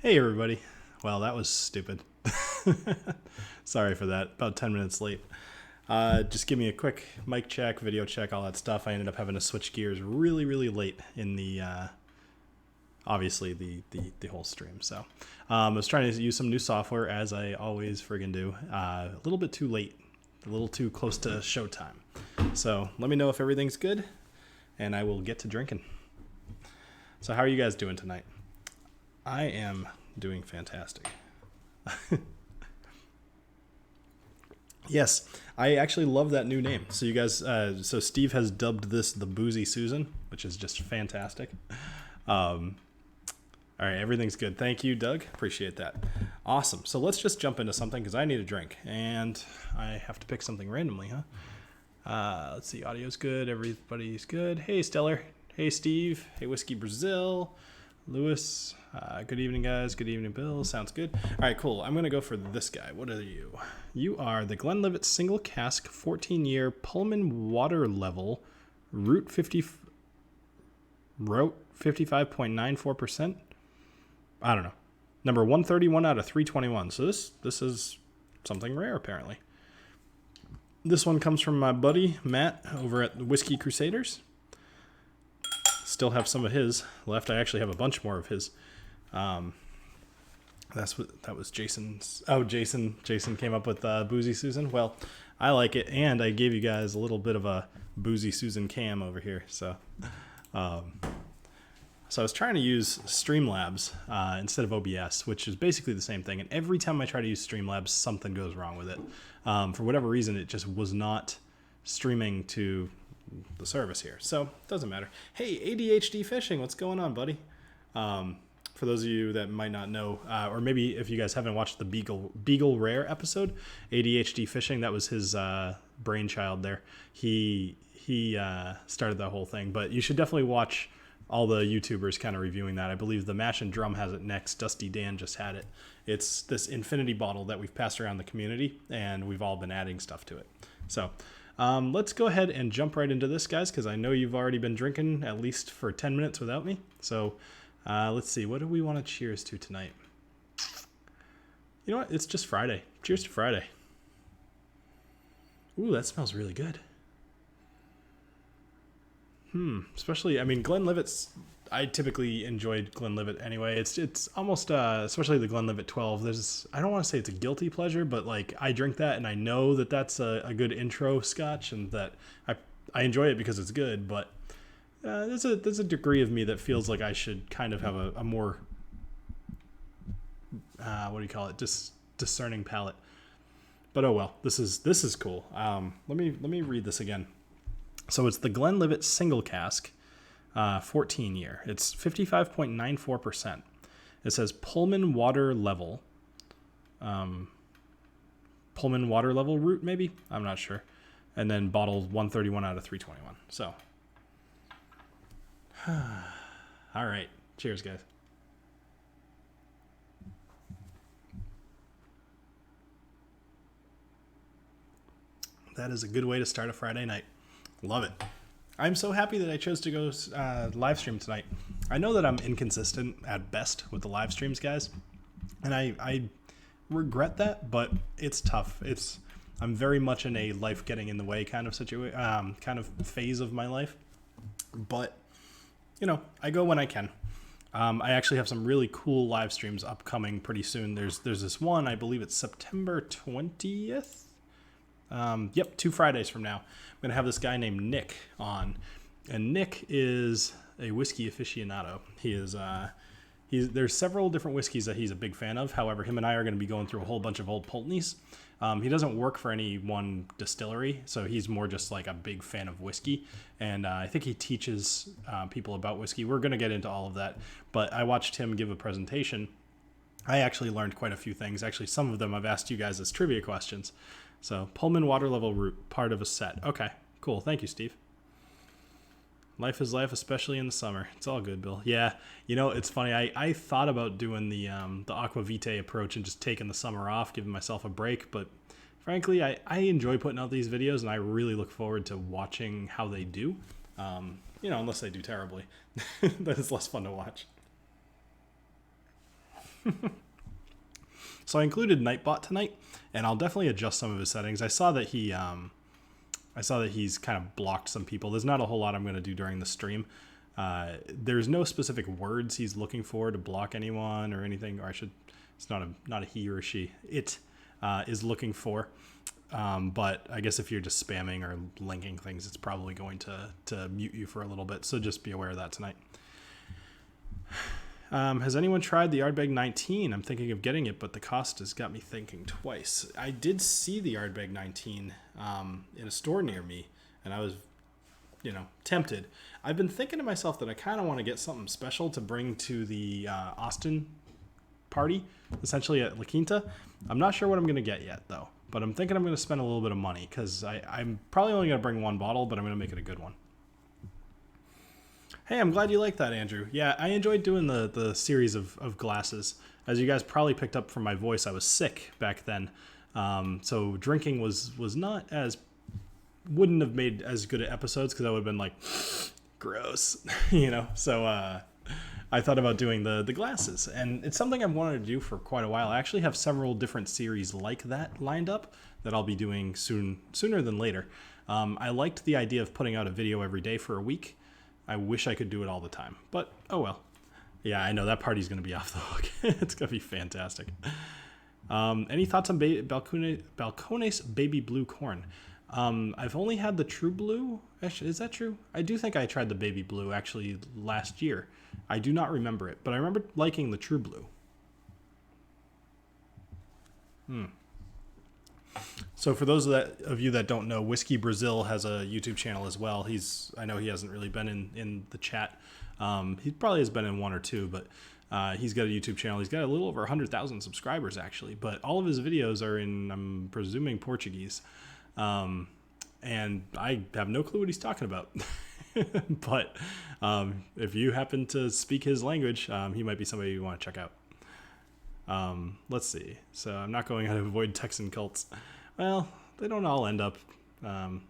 Hey everybody. Well, that was stupid. Sorry for that. About 10 minutes late. Just give me a quick mic check, video check, all that stuff. I ended up having to switch gears really, really late in the, obviously, the whole stream. So I was trying to use some new software, as I always friggin' do. A little bit too late, a little too close to showtime. So let me know if everything's good, and I will get to drinking. So how are you guys doing tonight? I am doing fantastic. Yes, I actually love that new name. So you guys, so Steve has dubbed this the Boozy Susan, which is just fantastic. All right, everything's good. Thank you, Doug. Appreciate that. Awesome. So let's just jump into something because I need a drink and I have to pick something randomly, huh? Let's see. Audio's good. Everybody's good. Hey, Stellar. Hey, Steve. Hey, Whiskey Brazil. Lewis. Good evening, guys. Good evening, Bill. Sounds good. All right, cool. I'm going to go for this guy. What are you? You are the Glenlivet Single Cask 14-year Pullman Water Level Route 55.94%. I don't know. Number 131 out of 321. So this is something rare, apparently. This one comes from my buddy Matt over at the Whiskey Crusaders. Still have some of his left. I actually have a bunch more of his. That was Jason's. Oh, Jason came up with Boozy Susan. Well, I like it, and I gave you guys a little bit of a Boozy Susan cam over here. So I was trying to use Streamlabs instead of OBS, which is basically the same thing. And every time I try to use Streamlabs, something goes wrong with it. For whatever reason, it just was not streaming to the service here. So it doesn't matter. Hey, ADHD Fishing, what's going on, buddy? For those of you that might not know, or maybe if you guys haven't watched the Beagle Rare episode, ADHD Fishing, that was his brainchild there. He started that whole thing, but you should definitely watch all the YouTubers kind of reviewing that. I believe the Mash and Drum has it next. Dusty Dan just had it. It's this infinity bottle that we've passed around the community, and we've all been adding stuff to it. So let's go ahead and jump right into this, guys, because I know you've already been drinking at least for 10 minutes without me. So let's see. What do we want to cheers to tonight? You know what? It's just Friday. Cheers to Friday. Ooh, that smells really good. Especially, I mean, Glenlivet's, I typically enjoyed Glenlivet anyway. It's almost, especially the Glenlivet 12. I don't want to say it's a guilty pleasure, but like I drink that and I know that that's a good intro Scotch and that I enjoy it because it's good, but there's a degree of me that feels like I should kind of have a more, what do you call it? Discerning palate. But oh well, this is cool. Let me read this again. So it's the Glenlivet Single Cask, 14 year. It's 55.94%. It says Pullman Water Level. Pullman Water Level route, maybe? I'm not sure. And then bottled 131 out of 321. So, all right. Cheers, guys. That is a good way to start a Friday night. Love it. I'm so happy that I chose to go live stream tonight. I know that I'm inconsistent at best with the live streams, guys, and I regret that, but it's tough. I'm very much in a life getting in the way kind of kind of phase of my life, but you know, I go when I can. I actually have some really cool live streams upcoming pretty soon. There's this one, I believe it's September 20th. Yep, 2 Fridays from now. I'm going to have this guy named Nick on. And Nick is a whiskey aficionado. There's several different whiskeys that he's a big fan of. However, him and I are going to be going through a whole bunch of old Pultneys. He doesn't work for any one distillery, so he's more just like a big fan of whiskey. And I think he teaches people about whiskey. We're going to get into all of that. But I watched him give a presentation. I actually learned quite a few things. Actually, some of them I've asked you guys as trivia questions. So, Pullman Water Level route, part of a set. Okay, cool. Thank you, Steve. Life is life, especially in the summer. It's all good, Bill. Yeah, you know, it's funny. I thought about doing the Aquavite approach and just taking the summer off, giving myself a break. But frankly, I enjoy putting out these videos, and I really look forward to watching how they do. You know, unless they do terribly. Then it's less fun to watch. So I included Nightbot tonight, and I'll definitely adjust some of his settings. I saw that he's kind of blocked some people. There's not a whole lot I'm going to do during the stream. There's no specific words he's looking for to block anyone or anything. Or it's not a he or she. It is looking for. But I guess if you're just spamming or linking things, it's probably going to mute you for a little bit. So just be aware of that tonight. Has anyone tried the Ardbeg 19? I'm thinking of getting it, but the cost has got me thinking twice. I did see the Ardbeg 19 in a store near me, and I was, tempted. I've been thinking to myself that I kind of want to get something special to bring to the Austin party, essentially at La Quinta. I'm not sure what I'm going to get yet, though, but I'm thinking I'm going to spend a little bit of money because I'm probably only going to bring one bottle, but I'm going to make it a good one. Hey, I'm glad you like that, Andrew. Yeah, I enjoyed doing the series of glasses. As you guys probably picked up from my voice, I was sick back then. So drinking was not wouldn't have made as good episodes because I would have been like, gross, So I thought about doing the glasses. And it's something I've wanted to do for quite a while. I actually have several different series like that lined up that I'll be doing sooner than later. I liked the idea of putting out a video every day for a week. I wish I could do it all the time, but oh well. Yeah, I know that party's going to be off the hook. It's going to be fantastic. Any thoughts on Balcones Baby Blue Corn? I've only had the True Blue. Actually, is that true? I do think I tried the Baby Blue actually last year. I do not remember it, but I remember liking the True Blue. So for those of you that don't know, Whisky Brazil has a YouTube channel as well. I know he hasn't really been in the chat. He probably has been in one or two, but he's got a YouTube channel. He's got a little over 100,000 subscribers actually, but all of his videos are in, I'm presuming, Portuguese. And I have no clue what he's talking about. But if you happen to speak his language, he might be somebody you want to check out. Let's see. So I'm not going to avoid Texan cults. Well, they don't all end up, the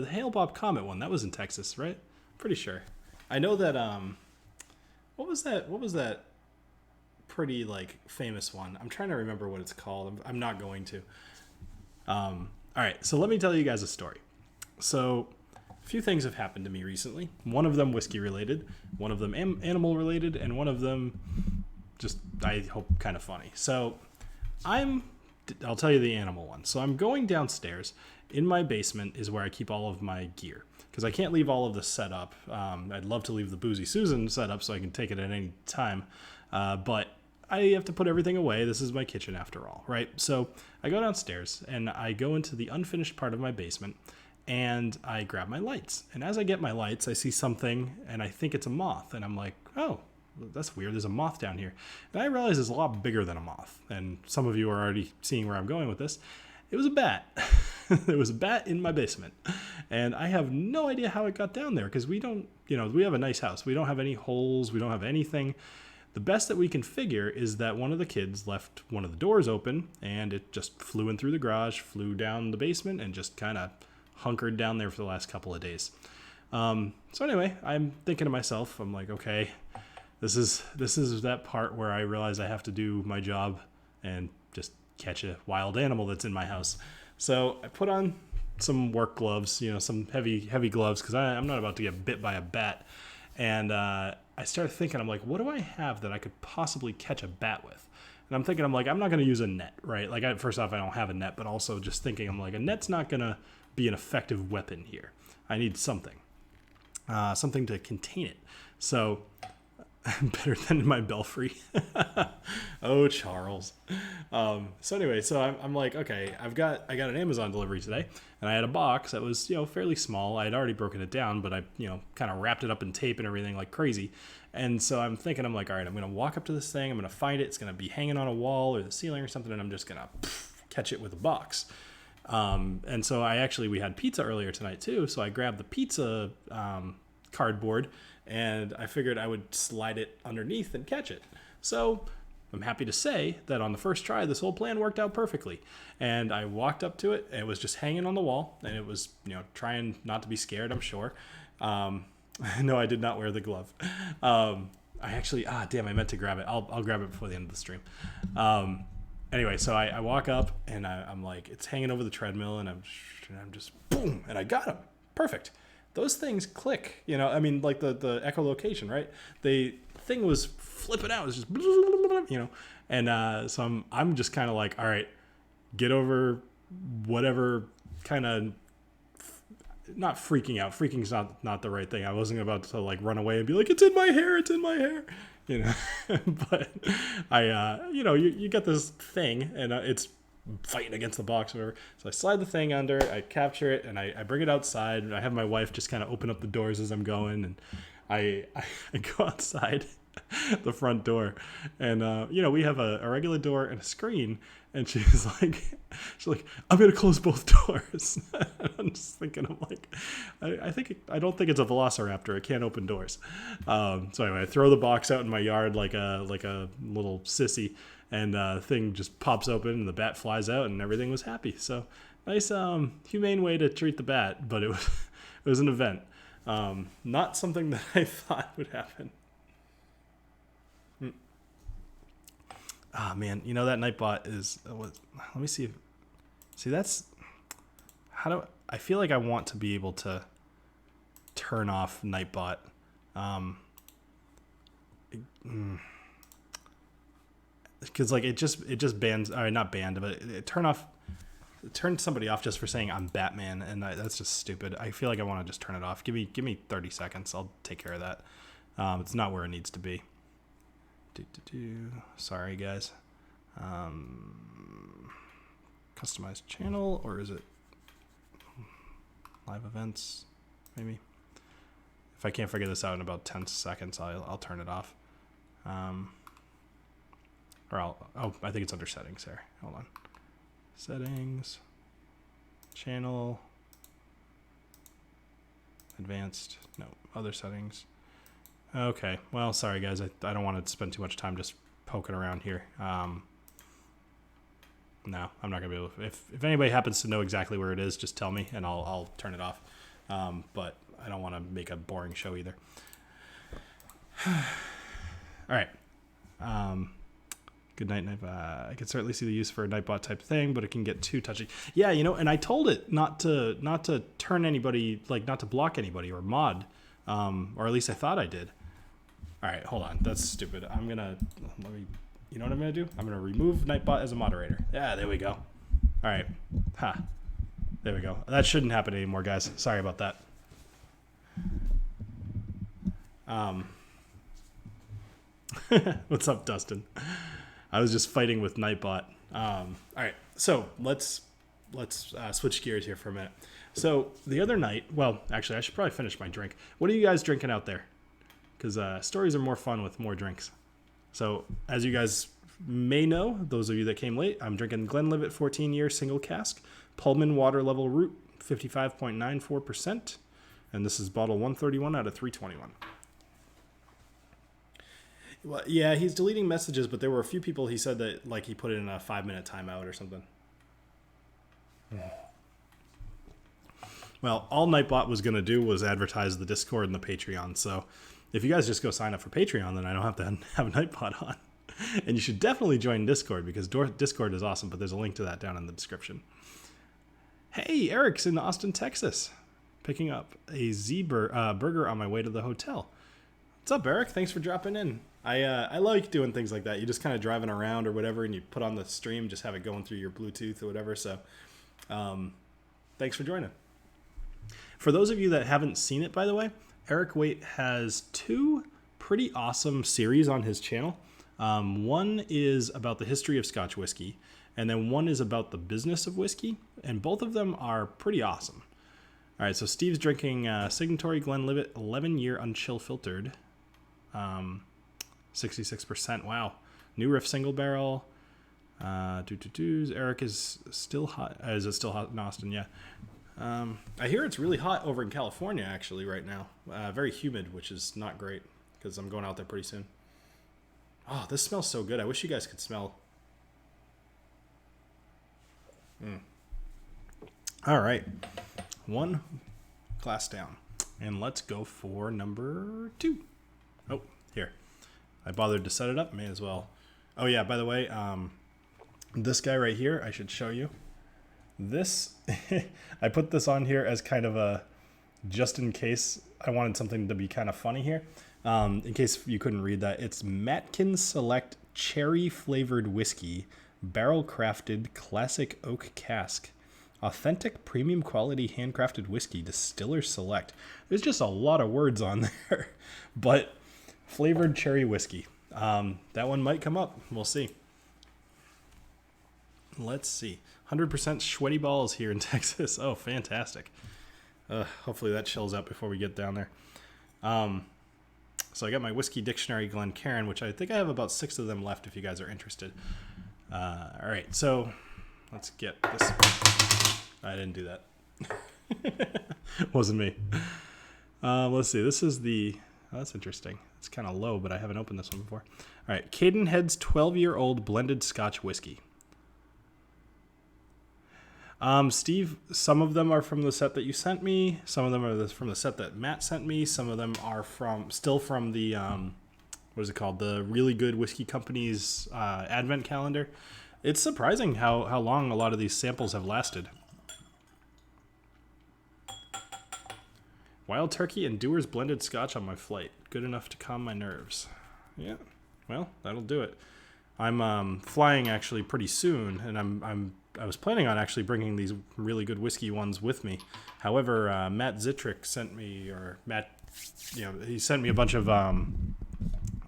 Hail Bob Comet one, that was in Texas, right? Pretty sure. I know that, what was that pretty famous one? I'm trying to remember what it's called. I'm not going to. All right. So let me tell you guys a story. So a few things have happened to me recently. One of them whiskey related, one of them animal related, and one of them just, I hope, kind of funny. So I'll tell you the animal one. So I'm going downstairs. In my basement is where I keep all of my gear because I can't leave all of this set up. I'd love to leave the Boozy Susan set up so I can take it at any time. But I have to put everything away. This is my kitchen after all, right? So I go downstairs and I go into the unfinished part of my basement and I grab my lights. And as I get my lights, I see something and I think it's a moth. And I'm like, oh, that's weird. There's a moth down here. And I realize it's a lot bigger than a moth. And some of you are already seeing where I'm going with this. It was a bat. It was a bat in my basement. And I have no idea how it got down there because we don't, we have a nice house. We don't have any holes. We don't have anything. The best that we can figure is that one of the kids left one of the doors open and it just flew in through the garage, flew down the basement, and just kind of hunkered down there for the last couple of days. So anyway, I'm thinking to myself, I'm like, okay, this is that part where I realize I have to do my job and just catch a wild animal that's in my house. So I put on some work gloves, some heavy gloves because I'm not about to get bit by a bat. And I started thinking, I'm like, what do I have that I could possibly catch a bat with? And I'm thinking, I'm not going to use a net, right? First off, I don't have a net, but also just thinking, I'm like, a net's not going to be an effective weapon here. I need something to contain it. So better than my belfry. Oh, Charles. So anyway, I'm like, okay, I got an Amazon delivery today, and I had a box that was, fairly small. I had already broken it down, but I, kind of wrapped it up in tape and everything like crazy. And so I'm thinking, I'm like, all right, I'm going to walk up to this thing. I'm going to find it. It's going to be hanging on a wall or the ceiling or something. And I'm just going to catch it with a box. And so we had pizza earlier tonight too. So I grabbed the pizza, cardboard, and I figured I would slide it underneath and catch it. So I'm happy to say that on the first try, this whole plan worked out perfectly. And I walked up to it, and it was just hanging on the wall, and it was, trying not to be scared, I'm sure. No, I did not wear the glove. I actually, damn, I meant to grab it. I'll grab it before the end of the stream. Anyway, so I walk up and I'm like, it's hanging over the treadmill, and I'm just boom, and I got him. Perfect. Those things click, you know. I mean, like the echolocation, right? The thing was flipping out. It was just, you know, and so I'm just kind of like, all right, get over whatever kind of. Not freaking out. Freaking's not the right thing. I wasn't about to like run away and be like, it's in my hair, you know. But I, you know, you get this thing, and it's fighting against the box or whatever. So I slide the thing under, I capture it, and I bring it outside, and I have my wife just kind of open up the doors as I'm going, and I go outside the front door, and you know, we have a regular door and a screen, and she's like, I'm gonna close both doors. I'm just thinking, I'm like, I don't think it's a velociraptor. It can't open doors. So anyway, I throw the box out in my yard like a little sissy, and thing just pops open, and the bat flies out, and everything was happy. So nice, humane way to treat the bat, but it was an event. Not something that I thought would happen. Ah, man, you know, that Nightbot is, let me see. That's, I feel like I want to be able to turn off Nightbot. Because like it just bans, or not banned, but it turned somebody off just for saying I'm Batman, and that's just stupid. I feel like I want to just turn it off. Give me 30 seconds. I'll take care of that. It's not where it needs to be. Sorry, guys. Customize channel, or is it live events? Maybe. If I can't figure this out in about 10 seconds, I'll turn it off. I think it's under settings here. Hold on. Settings, channel, advanced, no, other settings. Okay, well, sorry guys, I don't want to spend too much time just poking around here. No, I'm not gonna be able to. If anybody happens to know exactly where it is, just tell me and I'll turn it off. But I don't want to make a boring show either. All right. Good night, Nightbot. I can certainly see the use for a Nightbot type thing, but it can get too touchy. Yeah, you know, and I told it not to turn anybody, like not to block anybody or mod, or at least I thought I did. All right, hold on. That's stupid. You know what I'm gonna do? I'm gonna remove Nightbot as a moderator. Yeah, there we go. All right, there we go. That shouldn't happen anymore, guys. Sorry about that. What's up, Dustin? I was just fighting with Nightbot. All right, so let's switch gears here for a minute. So the other night, well, actually, I should probably finish my drink. What are you guys drinking out there? Because stories are more fun with more drinks. So as you guys may know, those of you that came late, I'm drinking Glenlivet 14-year single cask, Pullman water level root, 55.94%, and this is bottle 131 out of 321. Well, yeah, he's deleting messages, but there were a few people he said that like he put it in a 5-minute timeout or something. Well, all Nightbot was going to do was advertise the Discord and the Patreon. So if you guys just go sign up for Patreon, then I don't have to have Nightbot on. And you should definitely join Discord because Discord is awesome, but there's a link to that down in the description. Hey, Eric's in Austin, Texas, picking up a burger on my way to the hotel. What's up, Eric? Thanks for dropping in. I like doing things like that. You just kind of driving around or whatever, and you put on the stream, just have it going through your Bluetooth or whatever. So thanks for joining. For those of you that haven't seen it, by the way, Eric Waite has 2 pretty awesome series on his channel. One is about the history of Scotch whiskey, and then one is about the business of whiskey, and both of them are pretty awesome. All right, so Steve's drinking Signatory Glenlivet 11-year unchill filtered, 66%. Wow, new riff single barrel. Eric is still hot. Is it still hot in Austin? Yeah. I hear it's really hot over in California actually right now. Very humid, which is not great because I'm going out there pretty soon. Oh, this smells so good. I wish you guys could smell. All right. 1 glass down. And let's go for number 2. Oh, here. I bothered to set it up, may as well. Oh yeah, by the way, this guy right here, I should show you. This, I put this on here as kind of a, just in case I wanted something to be kind of funny here. In case you couldn't read that, it's Matkin Select Cherry Flavored Whiskey, Barrel Crafted Classic Oak Cask. Authentic premium quality handcrafted whiskey, Distiller Select. There's just a lot of words on there, but flavored cherry whiskey. That one might come up. We'll see. Let's see. 100% sweaty balls here in Texas. Oh, fantastic. Hopefully that chills out before we get down there. So I got my Whiskey Dictionary Glencairn, which I think I have about 6 of them left if you guys are interested. All right, so let's get this. I didn't do that. Wasn't me. Let's see. This is the... Oh, that's interesting. It's kind of low, but I haven't opened this one before. All right, Cadenhead's 12-year-old blended Scotch whiskey. Steve, some of them are from the set that you sent me. Some of them are from the set that Matt sent me. Some of them are still from the, what is it called? The Really Good Whiskey Company's Advent calendar. It's surprising how long a lot of these samples have lasted. Wild Turkey and Dewar's blended Scotch on my flight. Good enough to calm my nerves. Yeah, well, that'll do it. I'm flying actually pretty soon, and I was planning on actually bringing these really good whiskey ones with me. However, Matt Zitrick sent me, he sent me a bunch of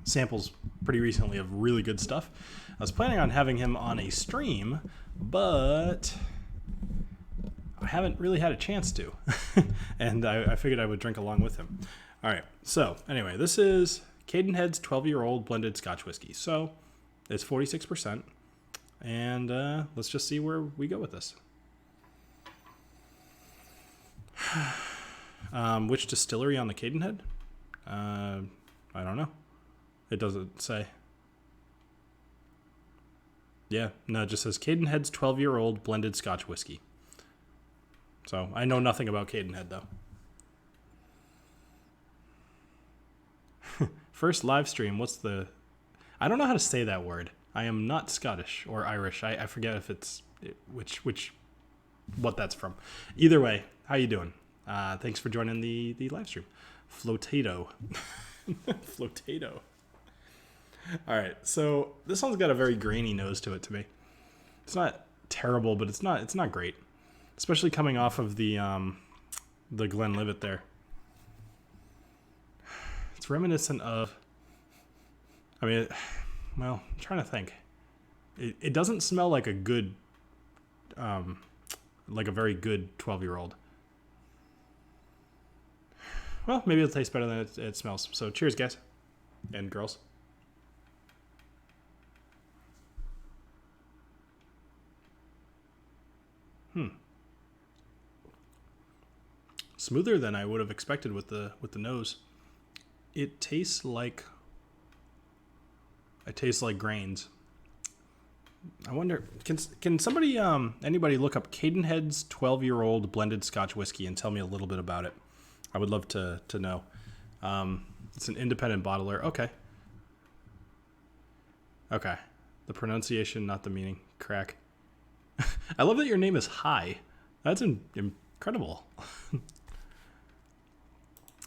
samples pretty recently of really good stuff. I was planning on having him on a stream, but I haven't really had a chance to. And I figured I would drink along with him. All right, so anyway, this is Cadenhead's 12-year-old blended Scotch whiskey. So it's 46%. And let's just see where we go with this. Which distillery on the Cadenhead? I don't know. It doesn't say. Yeah, no, it just says Cadenhead's 12-year-old blended Scotch whiskey. So I know nothing about Cadenhead, though. First live stream, what's the... I don't know how to say that word. I am not Scottish or Irish. I forget if it's what that's from. Either way, how you doing? Thanks for joining the live stream. Flotato. Flotato. All right, so this one's got a very grainy nose to it to me. It's not terrible, but it's not great, especially coming off of the Glenlivet there. It's reminiscent of. I mean. Well, I'm trying to think. It doesn't smell like a good, like a very good 12-year-old. Well, maybe it'll taste better than it smells. So cheers, guys and girls. Smoother than I would have expected with the nose. It tastes like grains. I wonder, can somebody, anybody look up Cadenhead's 12-year-old blended Scotch whiskey and tell me a little bit about it? I would love to know. It's an independent bottler. Okay. The pronunciation, not the meaning. Crack. I love that your name is Hi. That's incredible.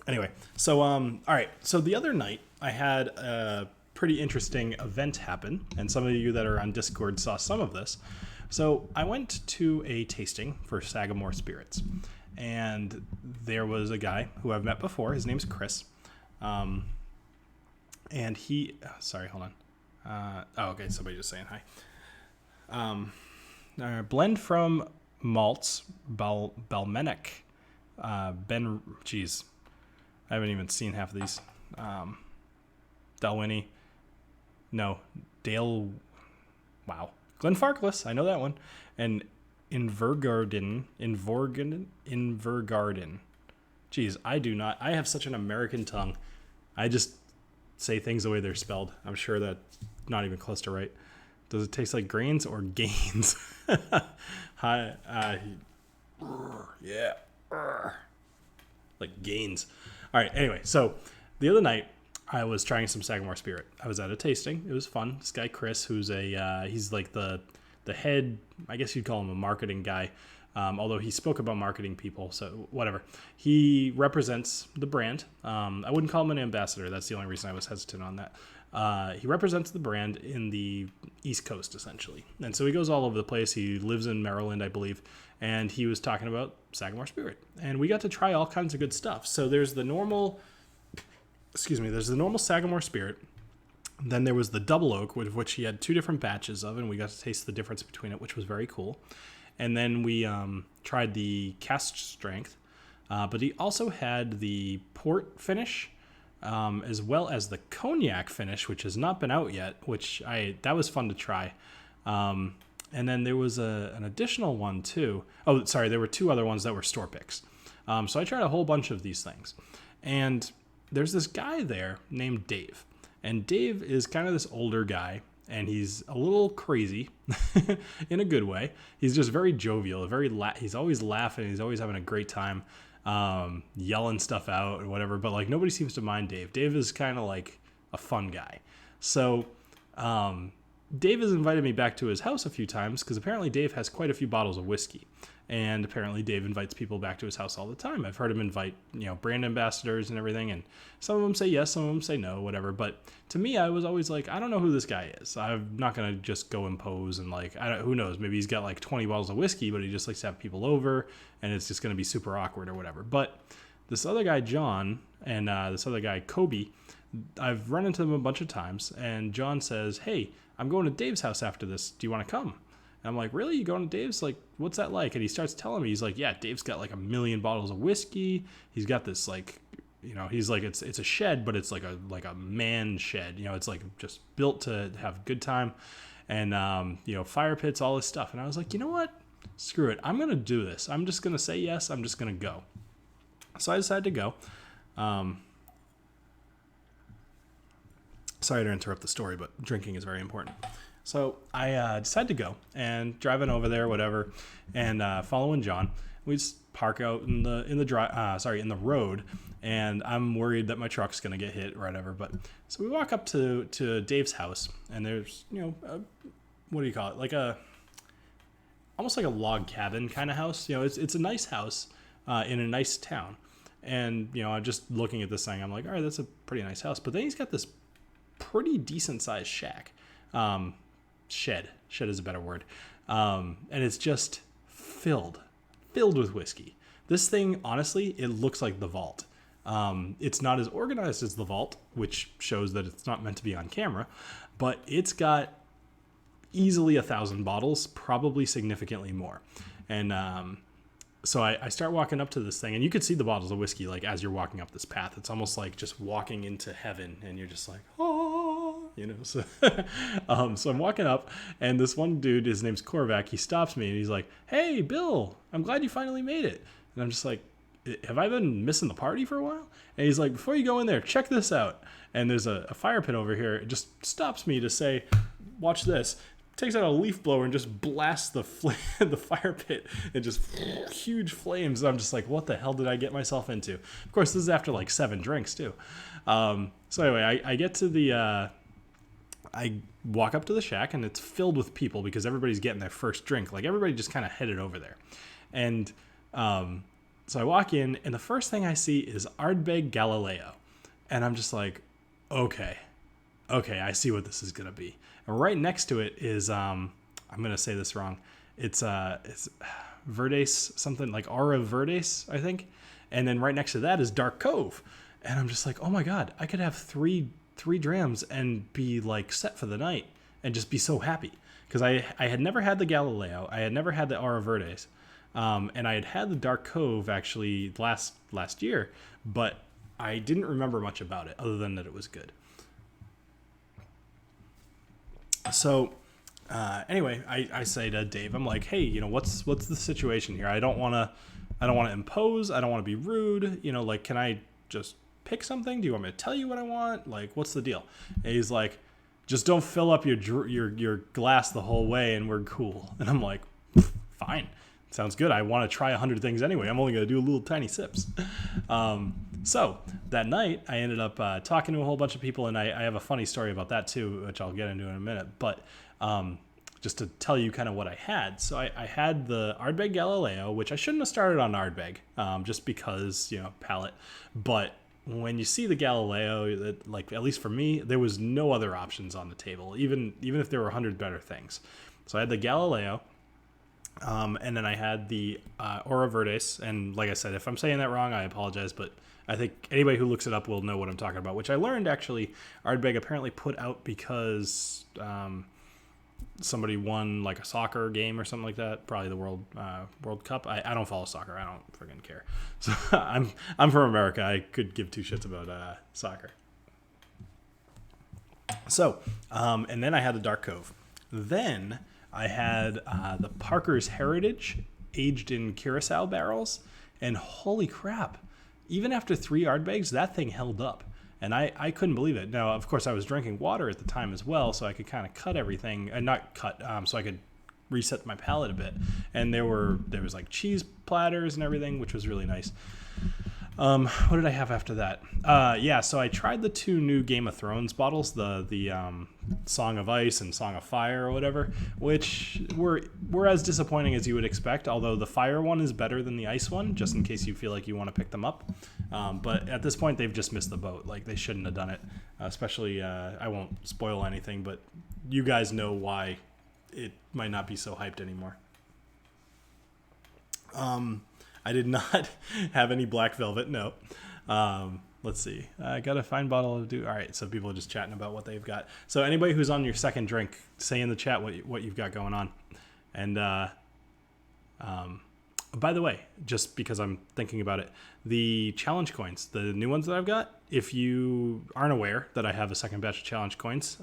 Anyway, so, all right. So the other night I had a pretty interesting event happen, and some of you that are on Discord saw some of this. So I went to a tasting for Sagamore Spirits, and there was a guy who I've met before. His name's Chris, and he sorry, hold on. Okay, somebody just saying hi. Blend from malts Balmenic, geez, I haven't even seen half of these. Dalwhinnie. No, Dale. Wow, Glenfarclas. I know that one. And Invergarden. Jeez, I do not. I have such an American tongue. I just say things the way they're spelled. I'm sure that's not even close to right. Does it taste like grains or gains? Hi. Yeah. Like gains. All right. Anyway, so the other night I was trying some Sagamore Spirit. I was at a tasting. It was fun. This guy Chris, who's he's like the head, I guess you'd call him a marketing guy, although he spoke about marketing people, so whatever. He represents the brand. I wouldn't call him an ambassador. That's the only reason I was hesitant on that. He represents the brand in the East Coast, essentially. And so he goes all over the place. He lives in Maryland, I believe, and he was talking about Sagamore Spirit. And we got to try all kinds of good stuff. So there's the normal Sagamore Spirit. Then there was the Double Oak, with which he had 2 different batches of, and we got to taste the difference between it, which was very cool. And then we tried the Cask Strength, but he also had the Port finish, as well as the Cognac finish, which has not been out yet, that was fun to try. And then there was an additional one too. Oh, sorry, there were 2 other ones that were store picks. So I tried a whole bunch of these things. And there's this guy there named Dave. And Dave is kind of this older guy, and he's a little crazy in a good way. He's just very jovial, he's always laughing, he's always having a great time, yelling stuff out or whatever, but like nobody seems to mind Dave. Dave is kind of like a fun guy. So Dave has invited me back to his house a few times because apparently Dave has quite a few bottles of whiskey. And apparently Dave invites people back to his house all the time. I've heard him invite, brand ambassadors and everything. And some of them say yes, some of them say no, whatever. But to me, I was always like, I don't know who this guy is. I'm not going to just go impose and who knows? Maybe he's got like 20 bottles of whiskey, but he just likes to have people over and it's just going to be super awkward or whatever. But this other guy, John, and this other guy, Kobe, I've run into them a bunch of times. And John says, hey, I'm going to Dave's house after this. Do you want to come? And I'm like, really? You going to Dave's? Like, what's that like? And he starts telling me, he's like, yeah, Dave's got like 1 million bottles of whiskey. He's got this he's like, it's a shed, but it's like a man shed. It's like just built to have a good time. And, fire pits, all this stuff. And I was like, you know what? Screw it. I'm going to do this. I'm just going to say yes. I'm just going to go. So I decided to go. Sorry to interrupt the story, but drinking is very important. So I decided to go and driving over there, whatever, and following John. We just park out in the road, and I'm worried that my truck's gonna get hit or whatever. But so we walk up to Dave's house, and there's what do you call it? Almost like a log cabin kind of house. It's a nice house in a nice town, and I'm just looking at this thing. I'm like, all right, that's a pretty nice house. But then he's got this pretty decent sized shack. Shed is a better word. And it's just filled with whiskey. This thing, honestly, it looks like the vault. It's not as organized as the vault, which shows that it's not meant to be on camera, but it's got easily 1,000 bottles, probably significantly more. And so I start walking up to this thing, and you could see the bottles of whiskey as you're walking up this path. It's almost like just walking into heaven, and you're just like, oh, So, so I'm walking up, and this one dude, his name's Korvac, he stops me, and he's like, hey, Bill, I'm glad you finally made it. And I'm just like, have I been missing the party for a while? And he's like, before you go in there, check this out. And there's a fire pit over here. It just stops me to say, watch this. Takes out a leaf blower and just blasts the fire pit and just huge flames. I'm just like, what the hell did I get myself into? Of course, this is after 7 drinks too. So anyway, I get to I walk up to the shack, and it's filled with people because everybody's getting their first drink. Everybody just kind of headed over there. And so I walk in, and the first thing I see is Ardbeg Galileo. And I'm just like, okay, I see what this is going to be. And right next to it is, I'm going to say this wrong. It's Verdes, something like Aura Verdes, I think. And then right next to that is Dark Cove. And I'm just like, oh my God, I could have three drams and be set for the night and just be so happy. Because I had never had the Galileo. I had never had the Aura Verdes. And I had the Dark Cove actually last year, but I didn't remember much about it other than that it was good. So anyway, I say to Dave, I'm like, hey, what's the situation here? I don't want to impose. I don't want to be rude. Can I just pick something? Do you want me to tell you what I want? What's the deal? And he's like, just don't fill up your glass the whole way and we're cool. And I'm like, fine. Sounds good. I want to try 100 things anyway. I'm only going to do little tiny sips. So that night, I ended up talking to a whole bunch of people, and I have a funny story about that too, which I'll get into in a minute. But just to tell you kind of what I had. So I had the Ardbeg Galileo, which I shouldn't have started on Ardbeg, just because, palate. But when you see the Galileo, like at least for me, there was no other options on the table, even if there were 100 better things. So I had the Galileo, and then I had the Ora Verdes. And like I said, if I'm saying that wrong, I apologize, but I think anybody who looks it up will know what I'm talking about, which I learned actually Ardbeg apparently put out because somebody won like a soccer game or something like that, probably the World Cup. I don't follow soccer. I don't friggin' care. So I'm from America. I could give two shits about soccer. So, and then I had the Dark Cove. Then I had the Parker's Heritage aged in Curacao barrels, and holy crap, even after 3 Ardbegs, that thing held up. And I couldn't believe it. Now, of course, I was drinking water at the time as well, so I could kind of cut everything, and not cut, so I could reset my palate a bit. And there was like cheese platters and everything, which was really nice. What did I have after that? So I tried the 2 new Game of Thrones bottles, the Song of Ice and Song of Fire or whatever, which were as disappointing as you would expect, although the Fire one is better than the Ice one, just in case you feel like you want to pick them up. But at this point, they've just missed the boat. Like, they shouldn't have done it, especially, I won't spoil anything, but you guys know why it might not be so hyped anymore. I did not have any Black Velvet, no. Let's see. I got a fine bottle of All right, so people are just chatting about what they've got. So anybody who's on your second drink, say in the chat what you've got going on. And by the way, just because I'm thinking about it, the challenge coins, the new ones that I've got, if you aren't aware that I have a second batch of challenge coins,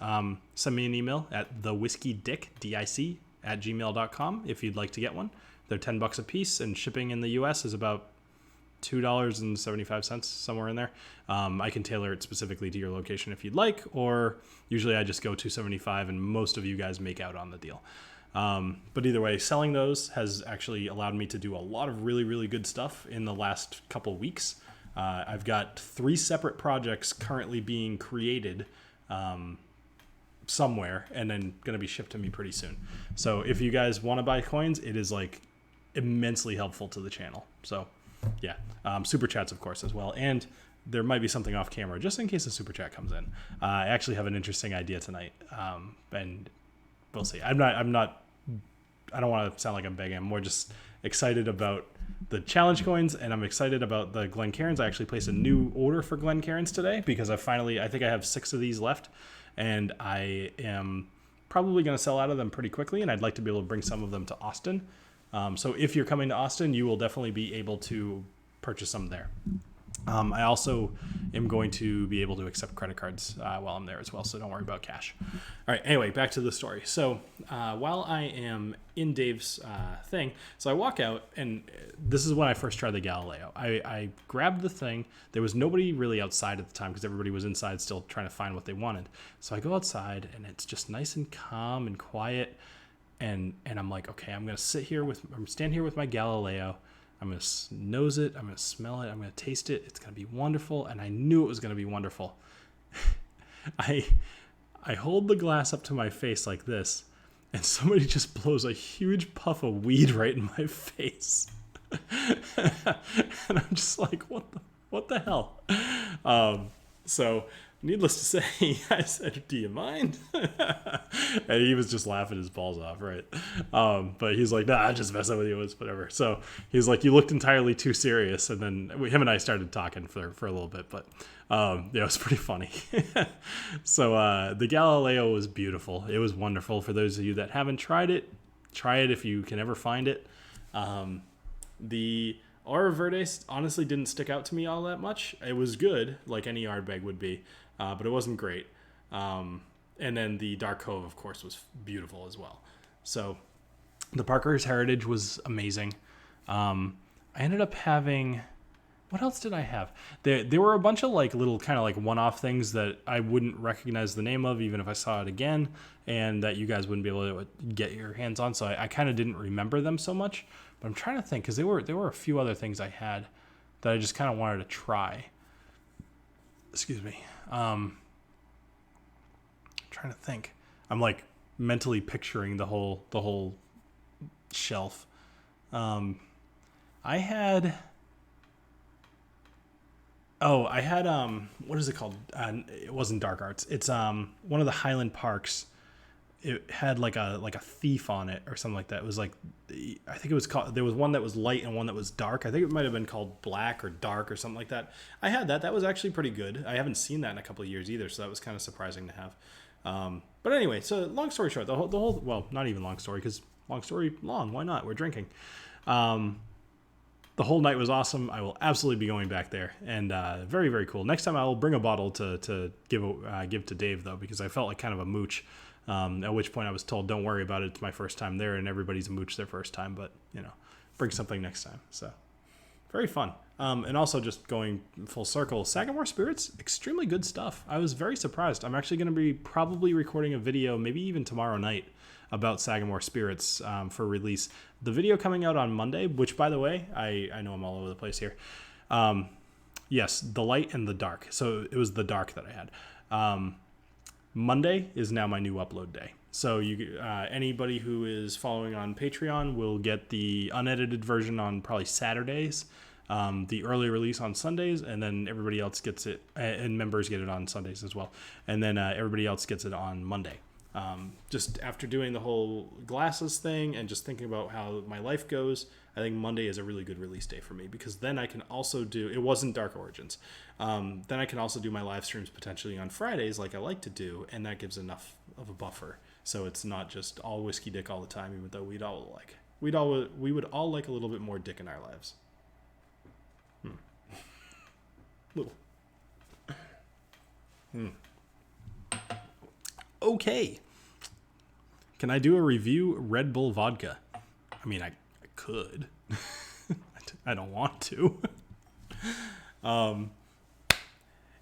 send me an email at thewhiskeydick, DIC, @gmail.com if you'd like to get one. They're $10 a piece, and shipping in the U.S. is about $2.75, somewhere in there. I can tailor it specifically to your location if you'd like, or usually I just go $2.75, and most of you guys make out on the deal. But either way, selling those has actually allowed me to do a lot of really, really good stuff in the last couple weeks. I've got 3 separate projects currently being created somewhere, and then going to be shipped to me pretty soon. So if you guys want to buy coins, it is like immensely helpful to the channel. So yeah, super chats of course as well, and there might be something off camera just in case a super chat comes in. I actually have an interesting idea tonight, and we'll see. I don't want to sound like I'm begging. I'm more just excited about the challenge coins, and I'm excited about the Glencairns. I actually placed a new order for Glencairns today because I think I have 6 of these left, and I am probably going to sell out of them pretty quickly, and I'd like to be able to bring some of them to Austin. So if you're coming to Austin, you will definitely be able to purchase some there. I also am going to be able to accept credit cards while I'm there as well, so don't worry about cash. All right, anyway, back to the story. So while I am in Dave's thing, so I walk out, and this is when I first tried the Galileo. I grabbed the thing. There was nobody really outside at the time because everybody was inside still trying to find what they wanted. So I go outside, and it's just nice and calm and quiet, and I'm like, okay, I'm going to stand here with my Galileo. I'm going to nose it. I'm going to smell it. I'm going to taste it. It's going to be wonderful. And I knew it was going to be wonderful. I hold the glass up to my face like this, and somebody just blows a huge puff of weed right in my face. And I'm just like, what the hell? So needless to say, I said, do you mind? And he was just laughing his balls off, right? But he's like, nah, I'm just messing with you. It's whatever. So he's like, you looked entirely too serious. And then him and I started talking for a little bit, but it was pretty funny. So the Galileo was beautiful. It was wonderful. For those of you that haven't tried it, try it if you can ever find it. The Ora Verdes honestly didn't stick out to me all that much. It was good, like any Ardbeg would be, but it wasn't great. And then the Dark Cove, of course, was beautiful as well. So the Parker's Heritage was amazing. I ended up having... What else did I have? There were a bunch of like little kind of like one-off things that I wouldn't recognize the name of even if I saw it again, and that you guys wouldn't be able to get your hands on. So I kind of didn't remember them so much. But I'm trying to think, because there were a few other things I had that I just kind of wanted to try. Excuse me. Trying to think. I'm like mentally picturing the whole shelf. I had. Oh, I had what is it called? It wasn't Dark Arts. It's one of the Highland Parks. It had like a thief on it or something like that. It was like, I think it was called. There was one that was light and one that was dark. I think it might have been called Black or Dark or something like that. I had that. That was actually pretty good. I haven't seen that in a couple of years either, so that was kind of surprising to have. But anyway, so long story short, the whole well, not even long story because long story long. Why not? We're drinking. The whole night was awesome. I will absolutely be going back there, and very, very cool. Next time I will bring a bottle to give to Dave though, because I felt like kind of a mooch. At which point I was told, "Don't worry about it. It's my first time there, and everybody's a mooch their first time." But bring something next time. So very fun. And also just going full circle, Sagamore Spirits, extremely good stuff. I was very surprised. I'm actually going to be probably recording a video, maybe even tomorrow night, about Sagamore Spirits for release. The video coming out on Monday, which, by the way, I know I'm all over the place here. Yes, the light and the dark. So it was the dark that I had. Monday is now my new upload day. So you, anybody who is following on Patreon will get the unedited version on probably Saturdays, the early release on Sundays, and then everybody else gets it, and members get it on Sundays as well. And then everybody else gets it on Monday. Just after doing the whole glasses thing and just thinking about how my life goes, I think Monday is a really good release day for me, because then I can also do, it wasn't Dark Origins. Then I can also do my live streams potentially on Fridays like I like to do, and that gives enough of a buffer. So it's not just all whiskey dick all the time, even though we would all like a little bit more dick in our lives. Little. Okay. Can I do a review Red Bull vodka? I mean, I could. I don't want to.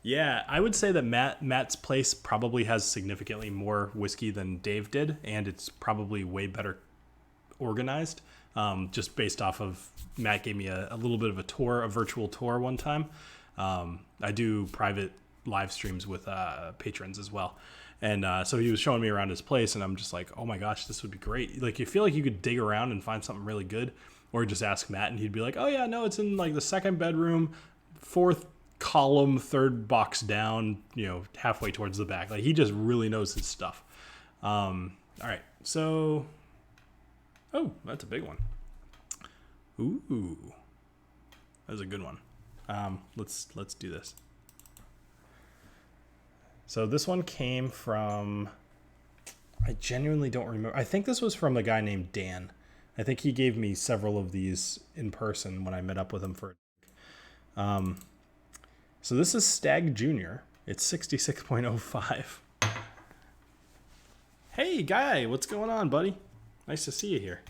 Yeah, I would say that Matt's place probably has significantly more whiskey than Dave did, and it's probably way better organized. Just based off of Matt gave me a little bit of a tour, a virtual tour one time. I do private live streams with patrons as well. And so he was showing me around his place, and I'm just like, oh my gosh, this would be great. Like, you feel like you could dig around and find something really good, or just ask Matt, and he'd be like, oh yeah, no, it's in like the second bedroom, fourth column, third box down, halfway towards the back. Like, he just really knows his stuff. All right, so, oh, that's a big one. Ooh, that's a good one. Let's do this. So this one came from, I genuinely don't remember. I think this was from a guy named Dan. I think he gave me several of these in person when I met up with him for. So this is Stagg Jr. It's 66.05. Hey, Guy, what's going on, buddy? Nice to see you here.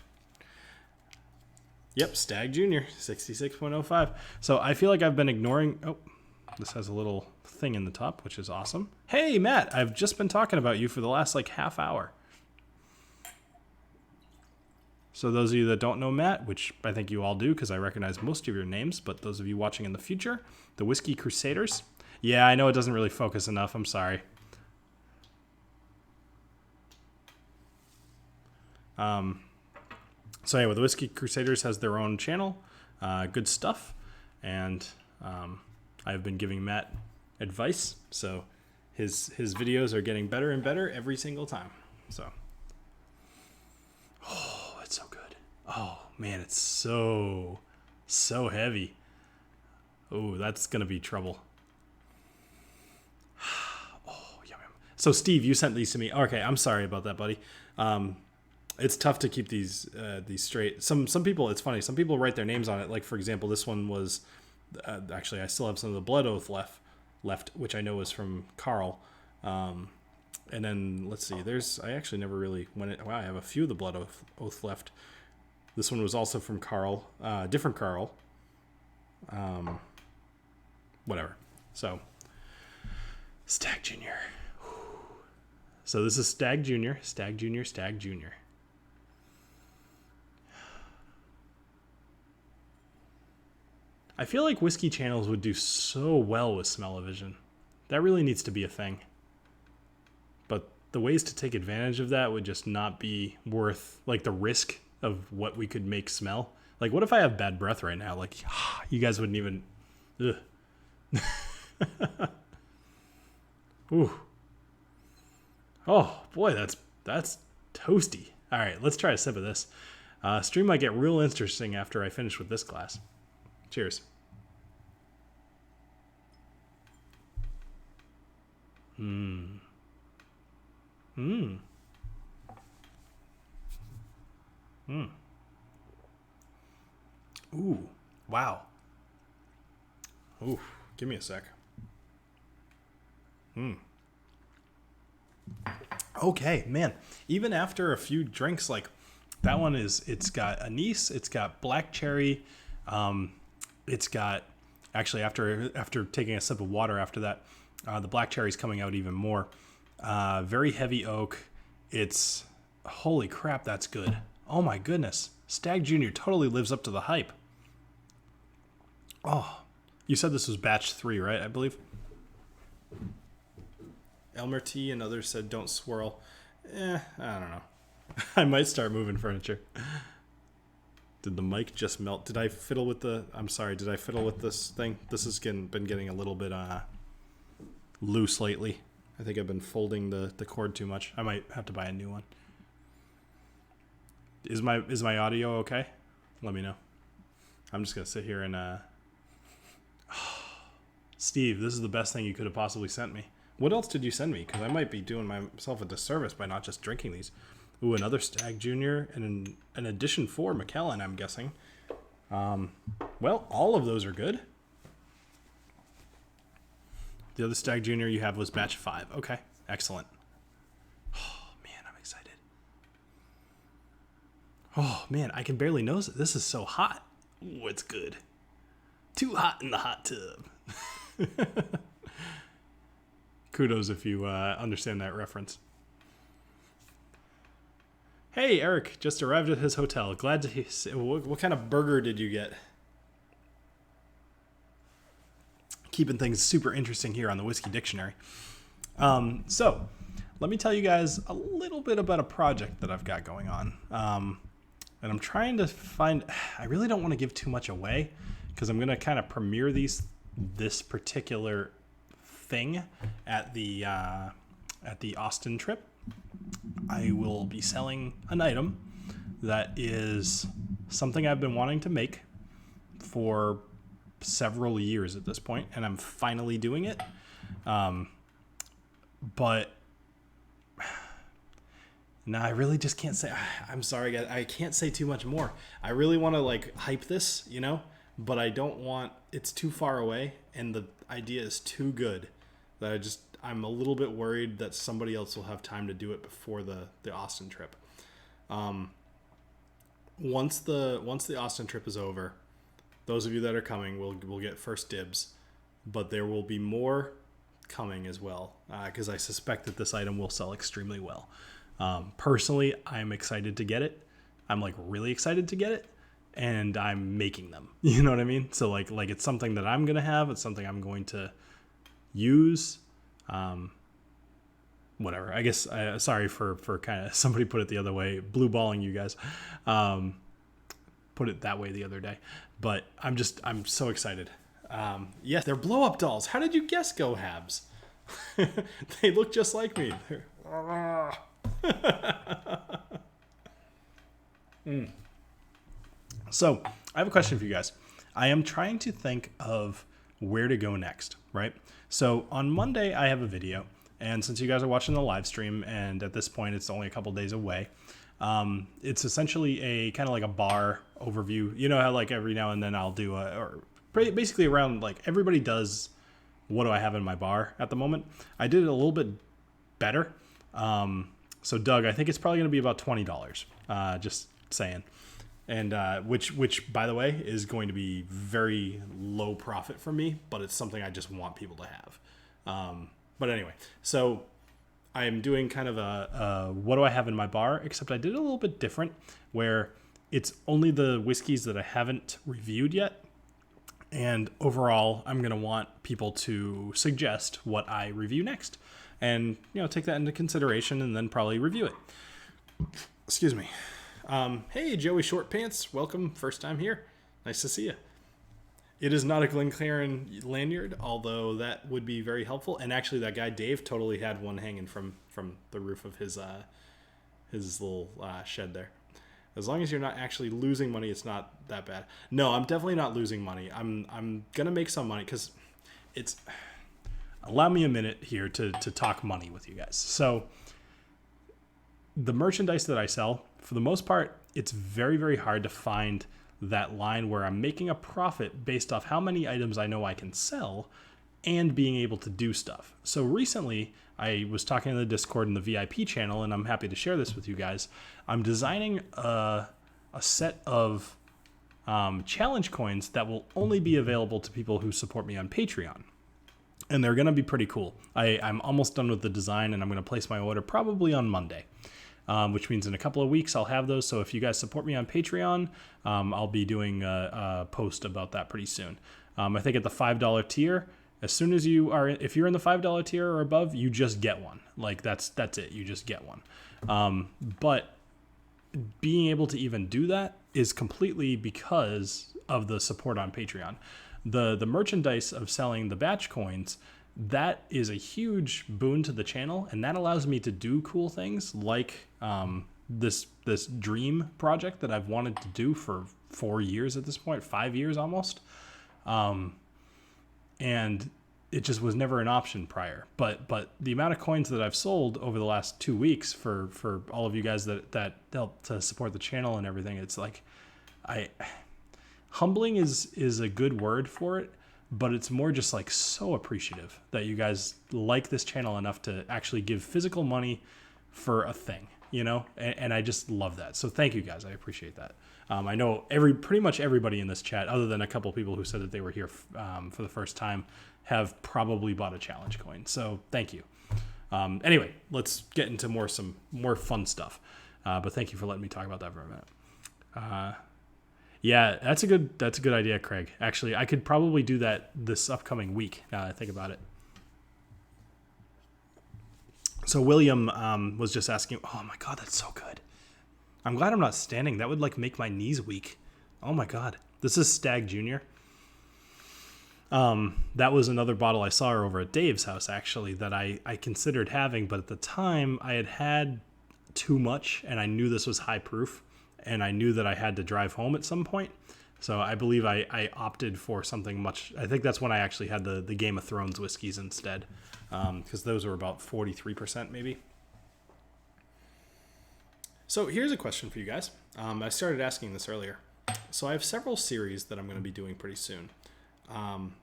Yep, Stagg Jr. 66.05. So I feel like I've been ignoring. Oh, this has a little thing in the top, which is awesome. Hey, Matt, I've just been talking about you for the last half hour. So those of you that don't know Matt, which I think you all do because I recognize most of your names, but those of you watching in the future, the Whiskey Crusaders. Yeah, I know it doesn't really focus enough. I'm sorry. So anyway, the Whiskey Crusaders has their own channel. Good stuff. And I've been giving Matt advice, so his videos are getting better and better every single time. So, oh, it's so good. Oh man, it's so heavy. Oh, that's gonna be trouble. Oh, yum, yum. So Steve, you sent these to me. Okay, I'm sorry about that, buddy. It's tough to keep these straight. Some people, it's funny. Some people write their names on it. Like, for example, this one was. Actually, I still have some of the Blood Oath left, which I know is from Carl. And then let's see. I actually never really went. Wow, I have a few of the Blood Oath left. This one was also from Carl, different Carl. Whatever. So, Stagg Jr. So this is Stagg Jr. Stagg Jr. Stagg Jr. I feel like whiskey channels would do so well with smell-o-vision. That really needs to be a thing. But the ways to take advantage of that would just not be worth, like, the risk of what we could make smell. Like, what if I have bad breath right now? Like, you guys wouldn't even... Ugh. Ooh. Oh, boy, that's toasty. All right, let's try a sip of this. Stream might get real interesting after I finish with this glass. Cheers. Mmm. Mmm. Mmm. Ooh. Wow. Ooh. Give me a sec. Mmm. Okay, man. Even after a few drinks, like that one it's got anise, it's got black cherry, it's got actually after taking a sip of water after that, the black cherry's coming out even more. Very heavy oak. It's holy crap, that's good. Oh my goodness. Stagg Jr. totally lives up to the hype. Oh, you said this was batch 3, right? I believe. Elmer T and others said don't swirl. I don't know. I might start moving furniture. Did the mic just melt? Did I fiddle with the... I'm sorry, did I fiddle with this thing? This has been getting a little bit loose lately. I think I've been folding the cord too much. I might have to buy a new one. Is my audio okay? Let me know. I'm just going to sit here and... Steve, this is the best thing you could have possibly sent me. What else did you send me? Because I might be doing myself a disservice by not just drinking these. Ooh, another Stagg Jr. and an edition 4 Macallan, I'm guessing. Well, all of those are good. The other Stagg Jr. you have was batch 5. Okay, excellent. Oh, man, I'm excited. Oh, man, I can barely nose it. This is so hot. Ooh, it's good. Too hot in the hot tub. Kudos if you understand that reference. Hey, Eric just arrived at his hotel. Glad to hear. What kind of burger did you get? Keeping things super interesting here on the Whiskey Dictionary. So, let me tell you guys a little bit about a project that I've got going on. And I'm trying to find... I really don't want to give too much away because I'm going to kind of premiere this particular thing at the Austin trip. I will be selling an item that is something I've been wanting to make for several years at this point, and I'm finally doing it. But no, I really just can't say. I'm sorry, guys. I can't say too much more. I really want to like hype this, but I don't want. It's too far away, and the idea is too good that I'm a little bit worried that somebody else will have time to do it before the Austin trip. Once the Austin trip is over, those of you that are coming will get first dibs, but there will be more coming as well because I suspect that this item will sell extremely well. Personally, I'm excited to get it. I'm like really excited to get it, and I'm making them. You know what I mean? So like it's something that I'm gonna have. It's something I'm going to use. Whatever. I guess. Sorry for kind of somebody put it the other way, blue balling you guys. Put it that way the other day, but I'm so excited. Yes, they're blow up dolls. How did you guess, Go Habs? They look just like me. So I have a question for you guys. I am trying to think of where to go next, right? So on Monday I have a video, and since you guys are watching the live stream, and at this point it's only a couple days away, it's essentially a kind of like a bar overview. You know how like every now and then I'll do basically around like everybody does what do I have in my bar at the moment. I did it a little bit better. So Doug, I think it's probably going to be about $20. Just saying. And which by the way is going to be very low profit for me, but it's something I just want people to have. But anyway, so I am doing kind of a what do I have in my bar, except I did it a little bit different where it's only the whiskeys that I haven't reviewed yet. And overall, I'm going to want people to suggest what I review next and, take that into consideration and then probably review it. Excuse me. Hey, Joey Short Pants. Welcome. First time here. Nice to see you. It is not a Glencairn lanyard, although that would be very helpful. And actually, that guy Dave totally had one hanging from the roof of his little shed there. As long as you're not actually losing money, it's not that bad. No, I'm definitely not losing money. I'm gonna make some money because it's. Allow me a minute here to talk money with you guys. So the merchandise that I sell, for the most part, it's very, very hard to find that line where I'm making a profit based off how many items I know I can sell and being able to do stuff. So recently, I was talking in the Discord and the VIP channel, and I'm happy to share this with you guys. I'm designing a set of challenge coins that will only be available to people who support me on Patreon. And they're going to be pretty cool. I'm almost done with the design, and I'm going to place my order probably on Monday, which means in a couple of weeks I'll have those. So if you guys support me on Patreon, I'll be doing a post about that pretty soon. I think at the $5 tier, as soon as if you're in the $5 tier or above, you just get one. Like that's it. You just get one. But being able to even do that is completely because of the support on Patreon. The merchandise of selling the batch coins, that is a huge boon to the channel, and that allows me to do cool things like this dream project that I've wanted to do for 4 years at this point, 5 years almost. And it just was never an option prior. But the amount of coins that I've sold over the last 2 weeks for all of you guys that help to support the channel and everything, it's like humbling is a good word for it, but it's more just like so appreciative that you guys like this channel enough to actually give physical money for a thing, and I just love that. So thank you guys. I appreciate that. I know pretty much everybody in this chat, other than a couple people who said that they were here for the first time, have probably bought a challenge coin. So thank you. Anyway, let's get into some more fun stuff. But thank you for letting me talk about that for a minute. Yeah, that's a good idea, Craig. Actually, I could probably do that this upcoming week, now that I think about it. So William was just asking, oh my God, that's so good. I'm glad I'm not standing. That would make my knees weak. Oh my God. This is Stagg Jr. That was another bottle I saw her over at Dave's house, actually, that I considered having, but at the time I had too much, and I knew this was high proof, and I knew that I had to drive home at some point. So I believe I opted for something much. I think that's when I actually had the Game of Thrones whiskeys instead, because those were about 43% maybe. So here's a question for you guys. I started asking this earlier. So I have several series that I'm going to be doing pretty soon.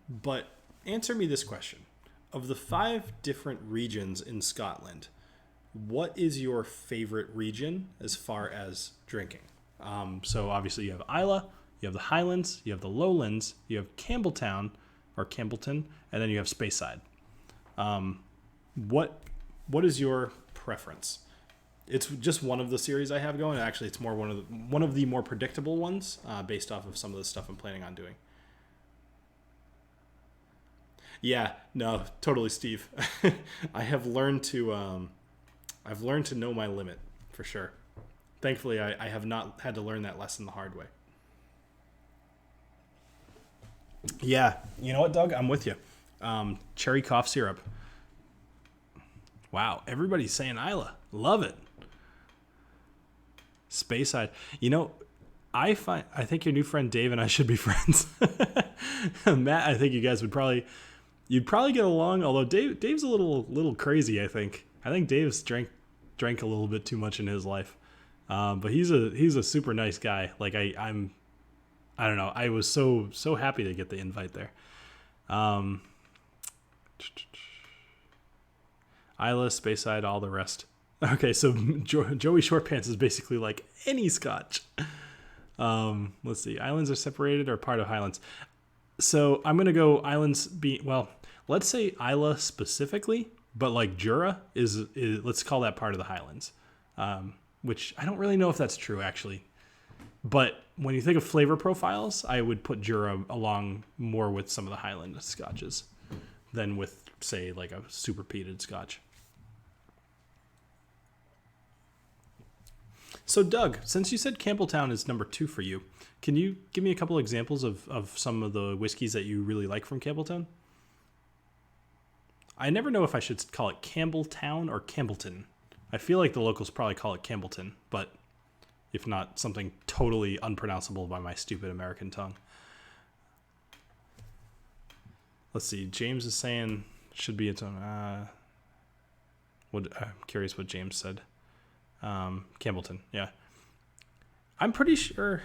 But answer me this question. Of the 5 different regions in Scotland, what is your favorite region as far as drinking? So obviously you have Islay, you have the Highlands, you have the Lowlands, you have Campbelltown or Campbellton, and then you have Speyside. What is your preference? It's just one of the series I have going. Actually, it's more one of the more predictable ones, based off of some of the stuff I'm planning on doing. Yeah, no, totally, Steve. I have learned to know my limit for sure. Thankfully, I have not had to learn that lesson the hard way. Yeah, you know what, Doug? I'm with you. Cherry cough syrup. Wow, everybody's saying Islay. Love it. Speyside. I think your new friend Dave and I should be friends. Matt, I think you guys you'd probably get along. Although Dave's a little crazy. I think Dave's drank a little bit too much in his life. But he's a super nice guy. Like I don't know. I was so happy to get the invite there. Islay, Speyside, all the rest. Okay, so Joey Shortpants is basically like any Scotch. Let's see. Islands are separated or part of Highlands. So I'm going to go islands let's say Islay specifically, but like Jura is let's call that part of the Highlands. Which I don't really know if that's true actually. But when you think of flavor profiles, I would put Jura along more with some of the Highland scotches than with, say, like a super peated scotch. So, Doug, since you said Campbelltown is number 2 for you, can you give me a couple examples of some of the whiskeys that you really like from Campbelltown? I never know if I should call it Campbelltown or Campbellton. I feel like the locals probably call it Campbellton, but if not, something totally unpronounceable by my stupid American tongue. Let's see. James is saying should be its own. I'm curious what James said. Campbellton, yeah. I'm pretty sure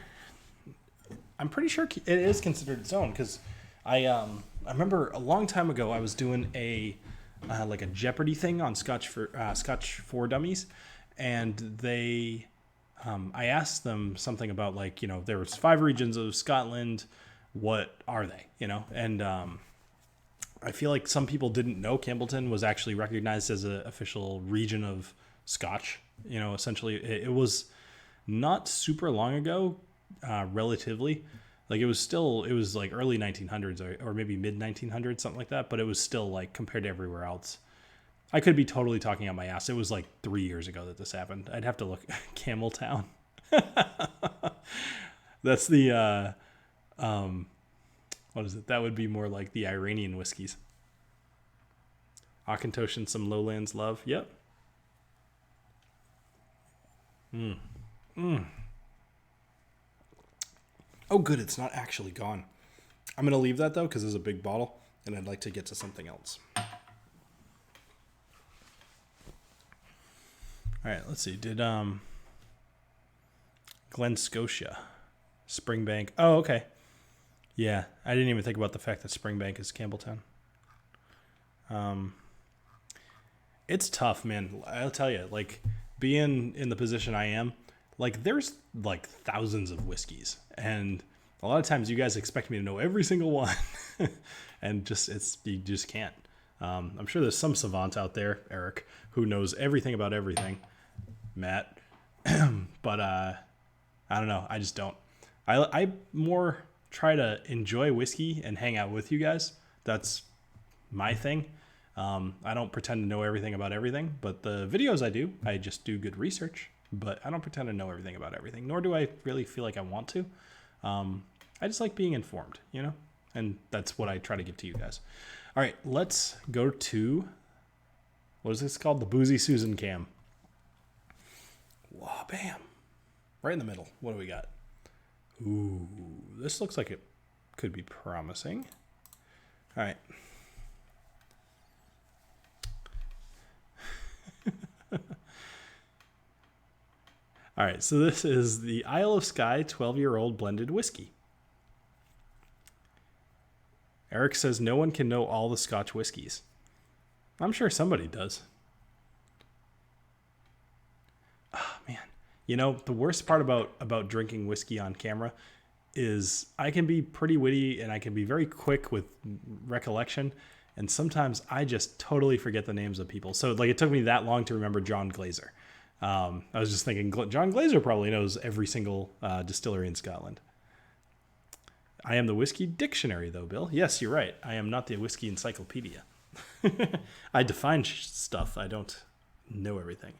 it is considered its own because I remember a long time ago I was doing a like a Jeopardy thing on Scotch for Dummies, and they I asked them something about, like, you know, there was 5 regions of Scotland. What are they? You know, and I feel like some people didn't know Campbellton was actually recognized as an official region of Scotch. You know, essentially, it was not super long ago, relatively. Like, it was like early 1900s or maybe mid 1900s, something like that. But it was still, like, compared to everywhere else. I could be totally talking out my ass. It was like 3 years ago that this happened. I'd have to look. Campbelltown. That's the, what is it? That would be more like the Iranian whiskeys. Auchentoshan and some lowlands love. Yep. Oh, good. It's not actually gone. I'm going to leave that, though, because it's a big bottle, and I'd like to get to something else. All right, let's see. Did Glen Scotia, Springbank? Oh, okay. Yeah, I didn't even think about the fact that Springbank is Campbelltown. It's tough, man. I'll tell you, like, being in the position I am, like, there's like thousands of whiskeys, and a lot of times you guys expect me to know every single one, and you just can't. I'm sure there's some savant out there, Eric, who knows everything about everything. Matt, but I don't know. I just don't. I more try to enjoy whiskey and hang out with you guys. That's my thing. I don't pretend to know everything about everything, but the videos I do, I just do good research, but I don't pretend to know everything about everything, nor do I really feel like I want to. I just like being informed, you know, and that's what I try to give to you guys. All right, let's go to, what is this called? The Boozy Susan Cam. Wow, bam. Right in the middle. What do we got? Ooh, this looks like it could be promising. All right. All right, so this is the Isle of Skye 12-year-old blended whiskey. Eric says no one can know all the Scotch whiskeys. I'm sure somebody does. Oh, man. You know, the worst part about drinking whiskey on camera is I can be pretty witty and I can be very quick with recollection. And sometimes I just totally forget the names of people. So, like, it took me that long to remember John Glazer. I was just thinking, John Glazer probably knows every single distillery in Scotland. I am the whiskey dictionary, though, Bill. Yes, you're right. I am not the whiskey encyclopedia. I define stuff. I don't know everything.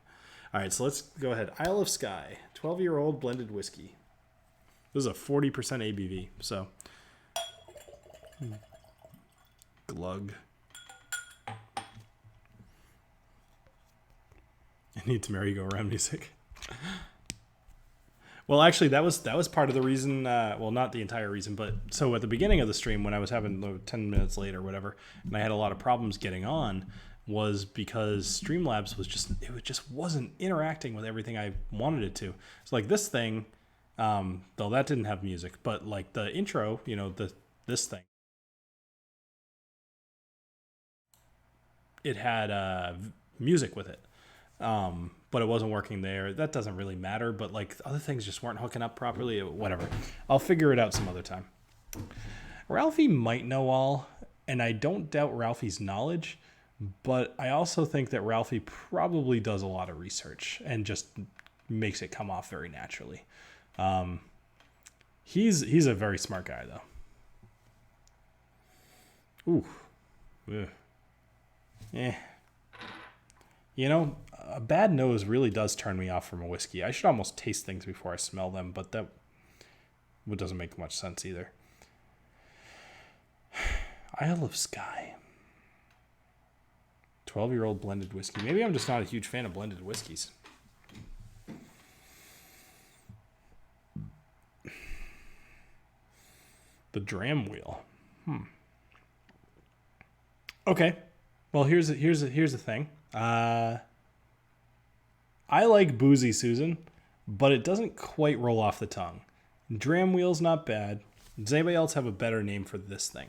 All right, so let's go ahead. Isle of Skye, 12-year-old blended whiskey. This is a 40% ABV, so. Glug. It needs merry-go-round music. Well, actually, that was part of the reason. Well, not the entire reason, but so at the beginning of the stream, when I was having 10 minutes late or whatever, and I had a lot of problems getting on, was because Streamlabs just wasn't interacting with everything I wanted it to. So like this thing, though that didn't have music, but like the intro, you know, this thing, it had music with it. But it wasn't working there. That doesn't really matter, but like other things just weren't hooking up properly. Whatever. I'll figure it out some other time. Ralphie might know all, and I don't doubt Ralphie's knowledge, but I also think that Ralphie probably does a lot of research and just makes it come off very naturally. He's a very smart guy, though. Ooh. Ugh. Eh. You know, a bad nose really does turn me off from a whiskey. I should almost taste things before I smell them, but that doesn't make much sense either. Isle of Skye. 12-year-old blended whiskey. Maybe I'm just not a huge fan of blended whiskeys. The dram wheel. Okay. Well, here's the thing. I like Boozy Susan, but it doesn't quite roll off the tongue. Dram wheel's not bad. Does anybody else have a better name for this thing?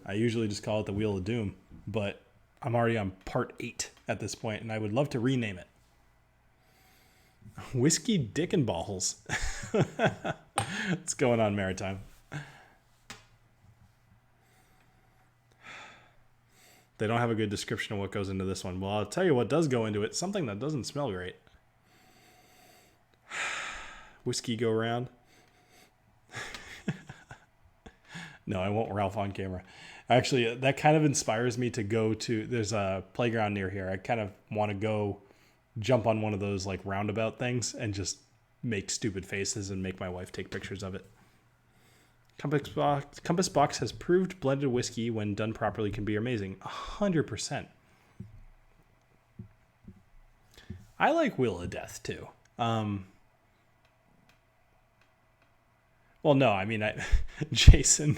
I usually just call it the Wheel of Doom, but I'm already on part 8 at this point, and I would love to rename it. Whiskey Dick and Balls. What's going on, Maritime? They don't have a good description of what goes into this one. Well, I'll tell you what does go into it. Something that doesn't smell great. Whiskey go round. No, I won't Ralph on camera. Actually, that kind of inspires me to go to... There's a playground near here. I kind of want to go jump on one of those like roundabout things and just make stupid faces and make my wife take pictures of it. Compass Box has proved blended whiskey when done properly can be amazing. 100%. I like Wheel of Death too. Well, no, I mean, Jason.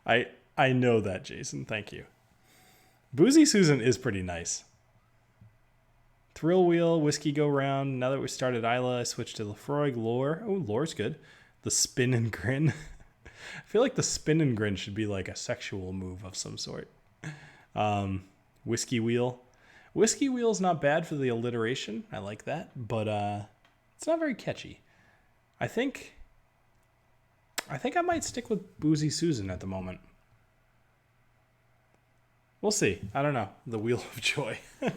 I know that, Jason. Thank you. Boozy Susan is pretty nice. Thrill Wheel, Whiskey Go Round. Now that we started Isla, I switched to Lefroy, Lore. Oh, Lore's good. The Spin and Grin. I feel like the Spin and Grin should be like a sexual move of some sort. Whiskey Wheel. Whiskey Wheel's not bad for the alliteration. I like that, but it's not very catchy. I think I might stick with Boozy Susan at the moment. We'll see. I don't know. The Wheel of Joy. All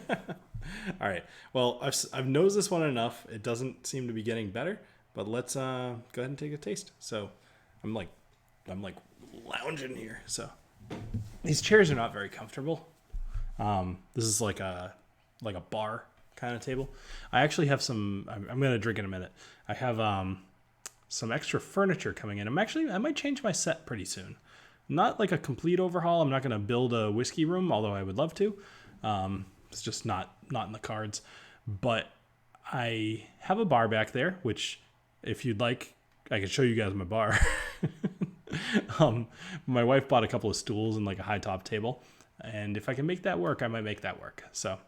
right. Well, I've nosed this one enough. It doesn't seem to be getting better, but let's go ahead and take a taste. So I'm like lounging here. So these chairs are not very comfortable. This is like a bar kind of table. I actually have some. I'm gonna drink in a minute. I have some extra furniture coming in. I might change my set pretty soon. Not like a complete overhaul. I'm not gonna build a whiskey room, although I would love to. It's just not in the cards. But I have a bar back there, which if you'd like, I can show you guys my bar. My wife bought a couple of stools and like a high top table. And if I can make that work, I might make that work. So,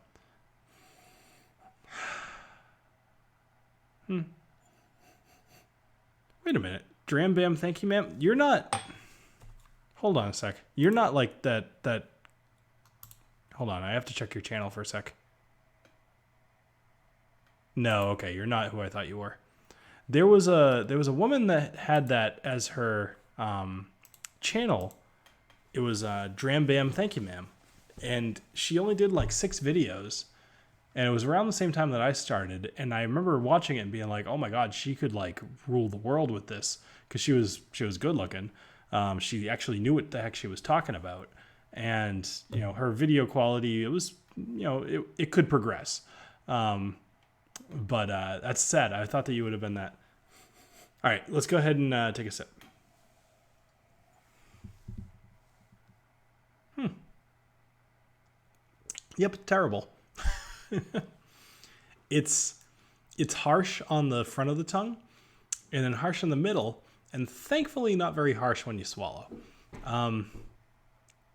Wait a minute. Dram Bam, thank you, ma'am. You're not... Hold on a sec. You're not like that... Hold on, I have to check your channel for a sec. No, okay, you're not who I thought you were. There was a woman that had that as her channel. It was Dram Bam, thank you, ma'am. And she only did like 6 videos. And it was around the same time that I started. And I remember watching it and being like, oh my God, she could like rule the world with this. Because she was good looking. She actually knew what the heck she was talking about. And, you know, her video quality, it was, you know, it could progress. But that's sad. I thought that you would have been that. All right, let's go ahead and take a sip. Yep, terrible. It's harsh on the front of the tongue, and then harsh in the middle, and thankfully not very harsh when you swallow.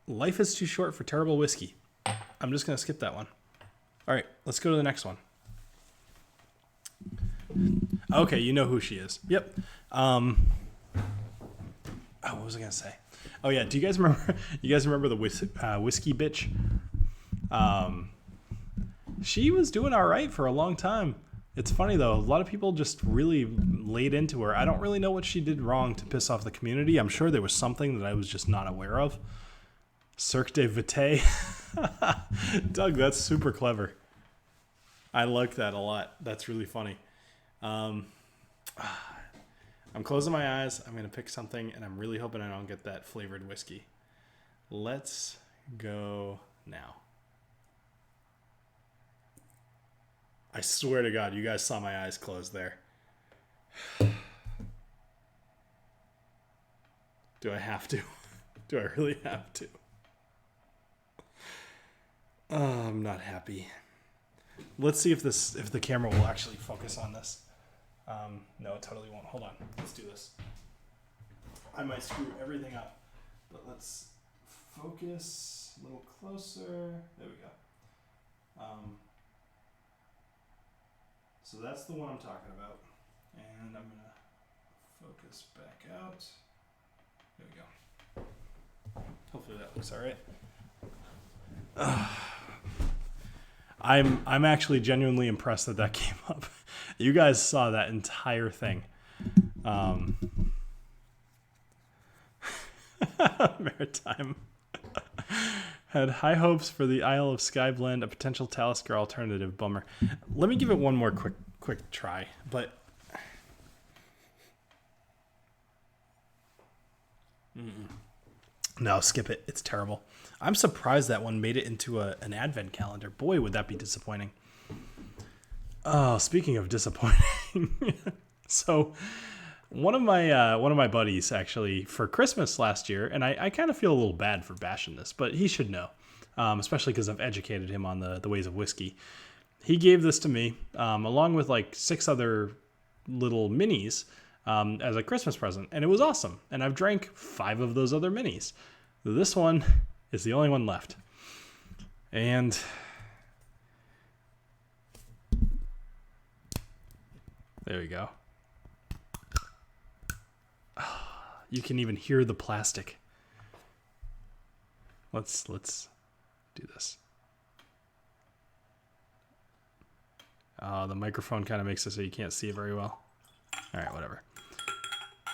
Life is too short for terrible whiskey. I'm just gonna skip that one. All right, let's go to the next one. Okay, you know who she is. Yep. Oh, what was I gonna say? Oh yeah, do you guys remember? You guys remember the whiskey bitch? She was doing all right for a long time. It's funny though, a lot of people just really laid into her. I don't really know what she did wrong to piss off the community. I'm sure there was something that I was just not aware of. Cirque de Vitae. Doug, that's super clever. I like that a lot. That's really funny. I'm closing my eyes. I'm going to pick something, and I'm really hoping I don't get that flavored whiskey. Let's go now. I swear to God, you guys saw my eyes closed there. Do I have to? Do I really have to? I'm not happy. Let's see if the camera will actually focus on this. No, it totally won't. Hold on. Let's do this. I might screw everything up, but let's focus a little closer. There we go. So that's the one I'm talking about. And I'm going to focus back out. There we go. Hopefully that looks all right. I'm actually genuinely impressed that came up. You guys saw that entire thing. Maritime had high hopes for the Isle of Skye blend, a potential Talisker alternative. Bummer. Let me give it one more quick try, but no, skip it. It's terrible. I'm surprised that one made it into an advent calendar. Boy, would that be disappointing. Oh, speaking of disappointing. So one of my buddies actually for Christmas last year, and I kind of feel a little bad for bashing this, but he should know, especially because I've educated him on the ways of whiskey. He gave this to me along with like 6 other little minis as a Christmas present, and it was awesome. And I've drank 5 of those other minis. This one is the only one left. And there we go. You can even hear the plastic. Let's do this. The microphone kind of makes it so you can't see it very well. All right, whatever.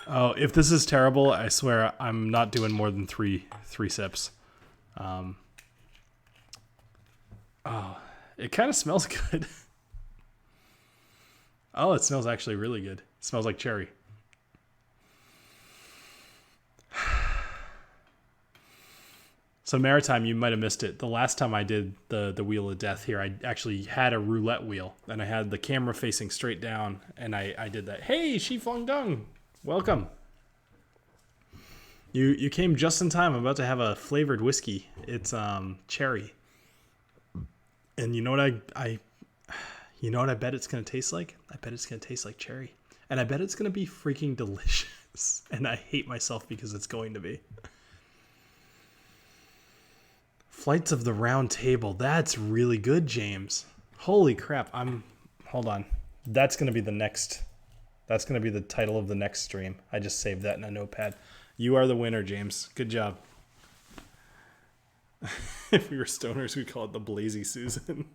Oh, if this is terrible, I swear I'm not doing more than three sips. Oh, it kind of smells good. Oh, it smells actually really good. It smells like cherry. So Maritime, you might have missed it. The last time I did the Wheel of Death here, I actually had a roulette wheel, and I had the camera facing straight down, and I did that. Hey, Shi Fong Dung, welcome. You came just in time. I'm about to have a flavored whiskey. It's cherry, and you know what I bet it's gonna taste like? I bet it's gonna taste like cherry, and I bet it's gonna be freaking delicious. And I hate myself because it's going to be. Flights of the Round Table. That's really good, James. Holy crap. Hold on. That's going to be the title of the next stream. I just saved that in a notepad. You are the winner, James. Good job. If we were stoners, we'd call it the Blazy Susan.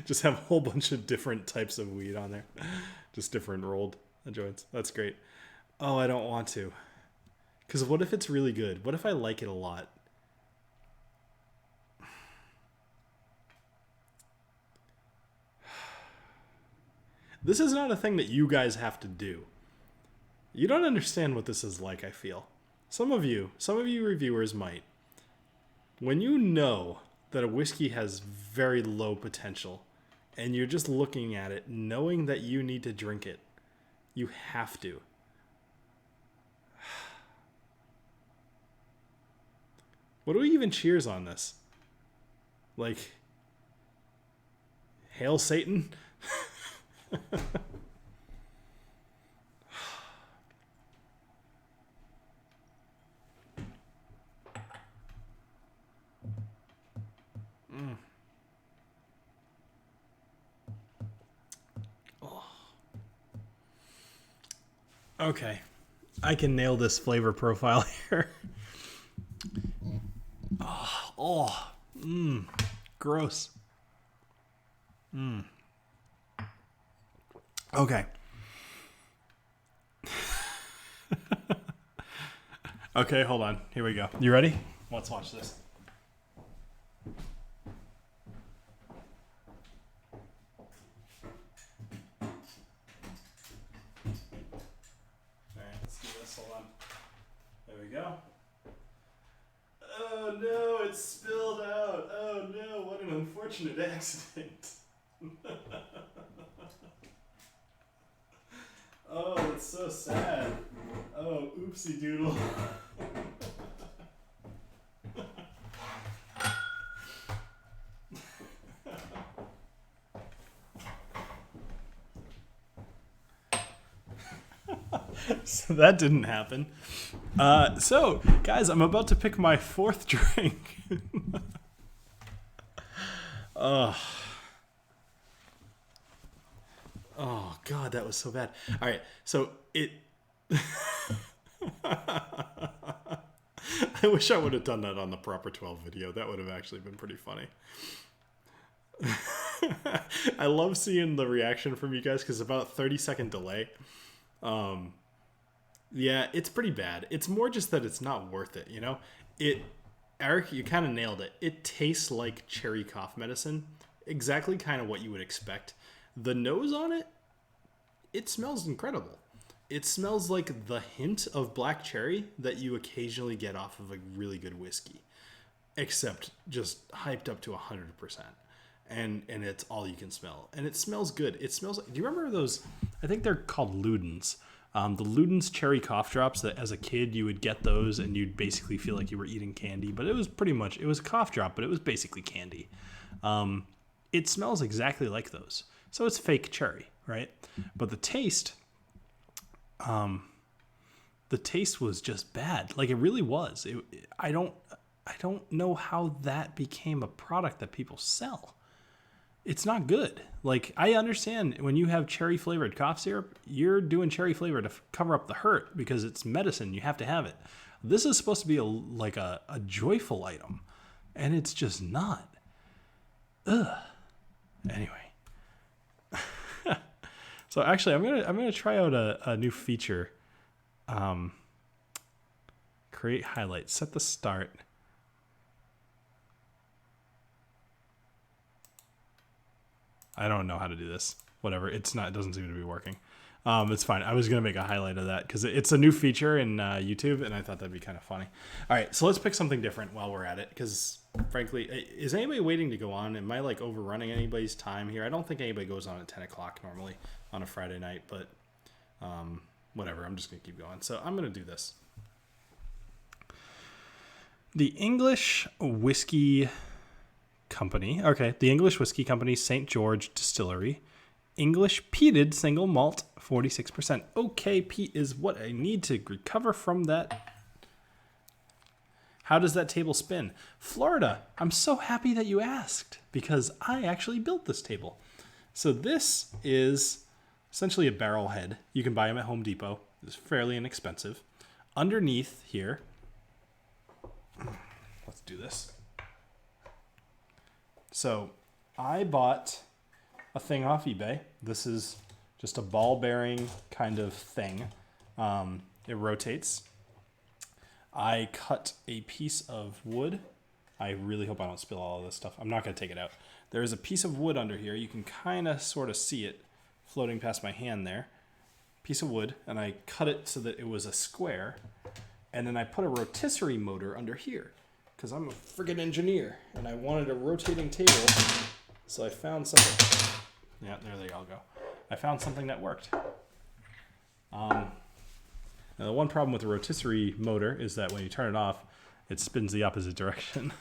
Just have a whole bunch of different types of weed on there. Just different rolled joints. That's great. Oh, I don't want to. Because what if it's really good? What if I like it a lot? This is not a thing that you guys have to do. You don't understand what this is like, I feel. Some of you reviewers might. When you know that a whiskey has very low potential, and you're just looking at it, knowing that you need to drink it, you have to. What do we even cheers on this? Like, Hail Satan? Oh. Okay, I can nail this flavor profile here. Gross. Okay. Okay, hold on. Here we go. You ready? Let's watch this. this. Hold on. There we go. Oh no, it's spilled out. Oh no, what an unfortunate accident. Oh, that's so sad. Oh, oopsie doodle. So that didn't happen. So, guys, I'm about to pick my fourth drink. Oh, God, that was so bad. All right, so it... I wish I would have done that on the Proper 12 video. That would have actually been pretty funny. I love seeing the reaction from you guys because about a 30-second delay. Yeah, it's pretty bad. It's more just that it's not worth it, you know? Eric, you kind of nailed it. It tastes like cherry cough medicine. Exactly kind of what you would expect. The nose on it, it smells incredible. It smells like the hint of black cherry that you occasionally get off of a really good whiskey. Except just hyped up to 100%. And it's all you can smell. And it smells good. It smells like... Do you remember those... I think they're called Ludens. The Ludens cherry cough drops that as a kid you would get those and you'd basically feel like you were eating candy. But it was pretty much... It was a cough drop, but it was basically candy. It smells exactly like those. So it's fake cherry, right? But the taste... the taste was just bad. Like, it really was. I don't know how that became a product that people sell. It's not good. Like, I understand when you have cherry flavored cough syrup, you're doing cherry flavor to cover up the hurt because it's medicine. You have to have it. This is supposed to be a joyful item, and it's just not. Ugh. Anyway. So actually, I'm gonna try out a new feature. Create highlights. Set the start. I don't know how to do this. Whatever. It's not. It doesn't seem to be working. It's fine. I was gonna make a highlight of that because it's a new feature in YouTube, and I thought that'd be kind of funny. All right, so let's pick something different while we're at it. Because frankly, is anybody waiting to go on? Am I like overrunning anybody's time here? I don't think anybody goes on at 10 o'clock normally on a Friday night, but whatever. I'm just gonna keep going. So I'm gonna do this. The English Whiskey Company. Okay, the English Whiskey Company, St. George Distillery. English peated single malt, 46%. Okay, peat is what I need to recover from that. How does that table spin? Florida, I'm so happy that you asked because I actually built this table. So this is essentially a barrel head. You can buy them at Home Depot. It's fairly inexpensive. Underneath here, let's do this. So I bought a thing off eBay. This is just a ball bearing kind of thing. It rotates. I cut a piece of wood. I really hope I don't spill all of this stuff. I'm not going to take it out. There is a piece of wood under here. You can kind of sort of see it floating past my hand there. Piece of wood, and I cut it so that it was a square. And then I put a rotisserie motor under here because I'm a friggin' engineer and I wanted a rotating table. So I found something. Yeah, there they all go. I found something that worked. Now the one problem with the rotisserie motor is that when you turn it off, it spins the opposite direction.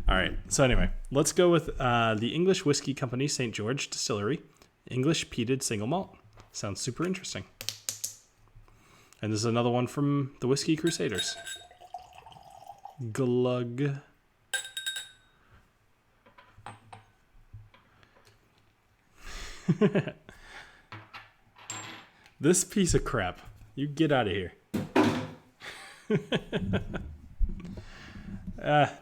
All right. So anyway, let's go with the English Whiskey Company, St. George Distillery, English peated single malt. Sounds super interesting. And this is another one from the Whiskey Crusaders. Glug. This piece of crap. You get out of here.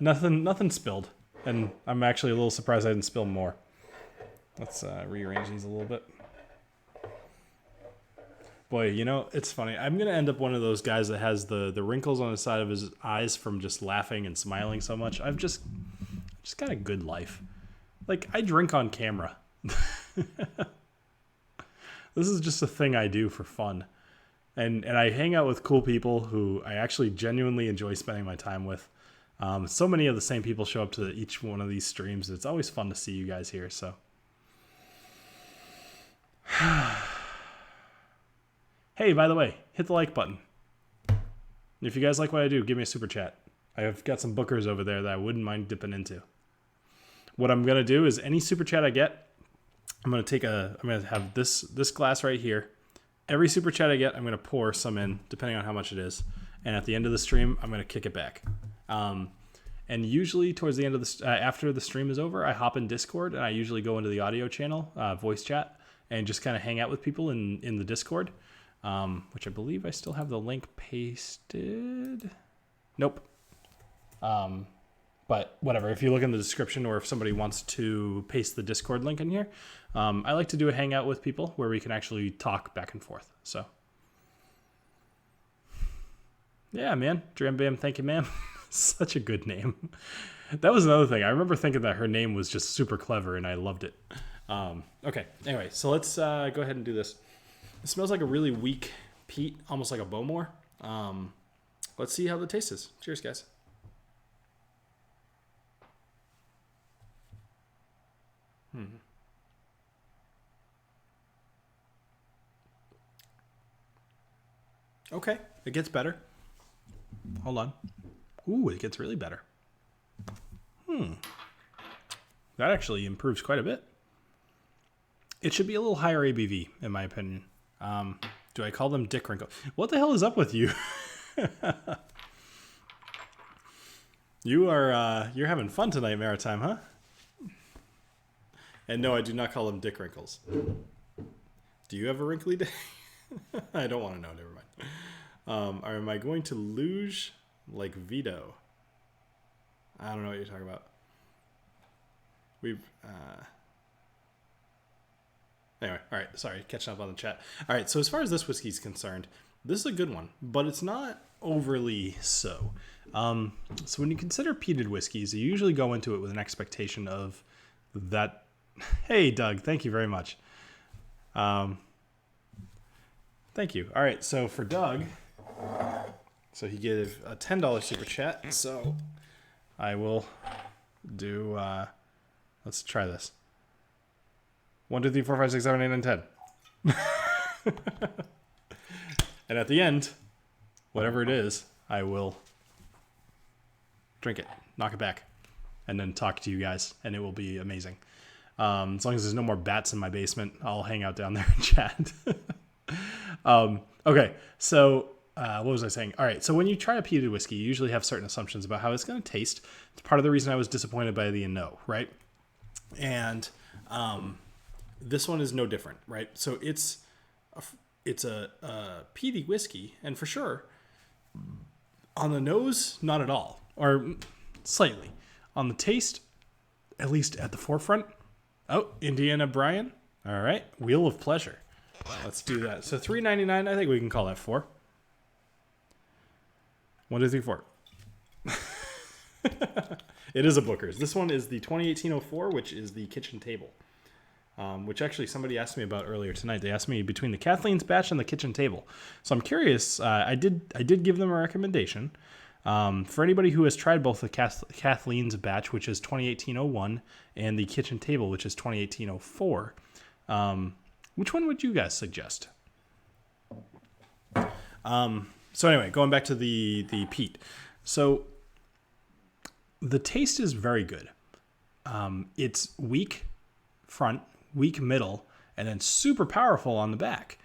Nothing spilled. And I'm actually a little surprised I didn't spill more. Let's rearrange these a little bit. Boy, you know, it's funny. I'm going to end up one of those guys that has the wrinkles on the side of his eyes from just laughing and smiling so much. I've just got a good life. Like, I drink on camera. This is just a thing I do for fun. And I hang out with cool people who I actually genuinely enjoy spending my time with. So many of the same people show up to each one of these streams. It's always fun to see you guys here. So, hey, by the way, hit the like button. If you guys like what I do, give me a super chat. I've got some bookers over there that I wouldn't mind dipping into. What I'm gonna do is any super chat I get, I'm gonna have this glass right here. Every super chat I get, I'm gonna pour some in, depending on how much it is. And at the end of the stream, I'm gonna kick it back. And usually towards the end of the after the stream is over, I hop in Discord and I usually go into the audio channel, voice chat, and just kind of hang out with people in the Discord, which I believe I still have the link pasted. Nope. But whatever, if you look in the description or if somebody wants to paste the Discord link in here, I like to do a hangout with people where we can actually talk back and forth. So, yeah, man. Dram Bam, thank you, ma'am. Such a good name. That was another thing. I remember thinking that her name was just super clever, and I loved it. Okay, anyway, so let's go ahead and do this. It smells like a really weak peat, almost like a Bowmore. Let's see how the taste is. Cheers, guys. Okay, it gets better. Hold on. Ooh, it gets really better. That actually improves quite a bit. It should be a little higher ABV, in my opinion. Do I call them Dick Wrinkle? What the hell is up with you? You're having fun tonight, Maritime, huh? And no, I do not call them Dick Wrinkles. Do you have a wrinkly day? I don't want to know. Never mind. Am I going to luge like Vito? I don't know what you're talking about. Anyway, all right. Sorry, catching up on the chat. All right. So as far as this whiskey is concerned, this is a good one, but it's not overly so. So when you consider peated whiskeys, you usually go into it with an expectation of that. Hey, Doug. Thank you very much. Thank you. All right. So for Doug, so he gave a $10 super chat. So I will do, let's try this. 1, 2, 3, 4, 5, 6, 7, 8, 9, 10. And at the end, whatever it is, I will drink it, knock it back, and then talk to you guys, and it will be amazing. As long as there's no more bats in my basement, I'll hang out down there and chat. Okay, so what was I saying? All right, so when you try a peated whiskey, you usually have certain assumptions about how it's going to taste. It's part of the reason I was disappointed by the no, right? And this one is no different, right? So it's a peaty whiskey, and for sure, on the nose, not at all, or slightly. On the taste, at least at the forefront. Oh, Indiana Bryan. All right, Wheel of Pleasure. Let's do that. So $3.99. I think we can call that 4. 1, 2, 3, 4. It is a Booker's. This one is the 2018-04, which is the kitchen table. Which actually somebody asked me about earlier tonight. They asked me between the Kathleen's batch and the kitchen table. So I'm curious. I did give them a recommendation. For anybody who has tried both the Kathleen's batch, which is 2018-01, and the kitchen table, which is 2018-04, which one would you guys suggest? So anyway, going back to the peat. So the taste is very good. It's weak front, weak middle, and then super powerful on the back.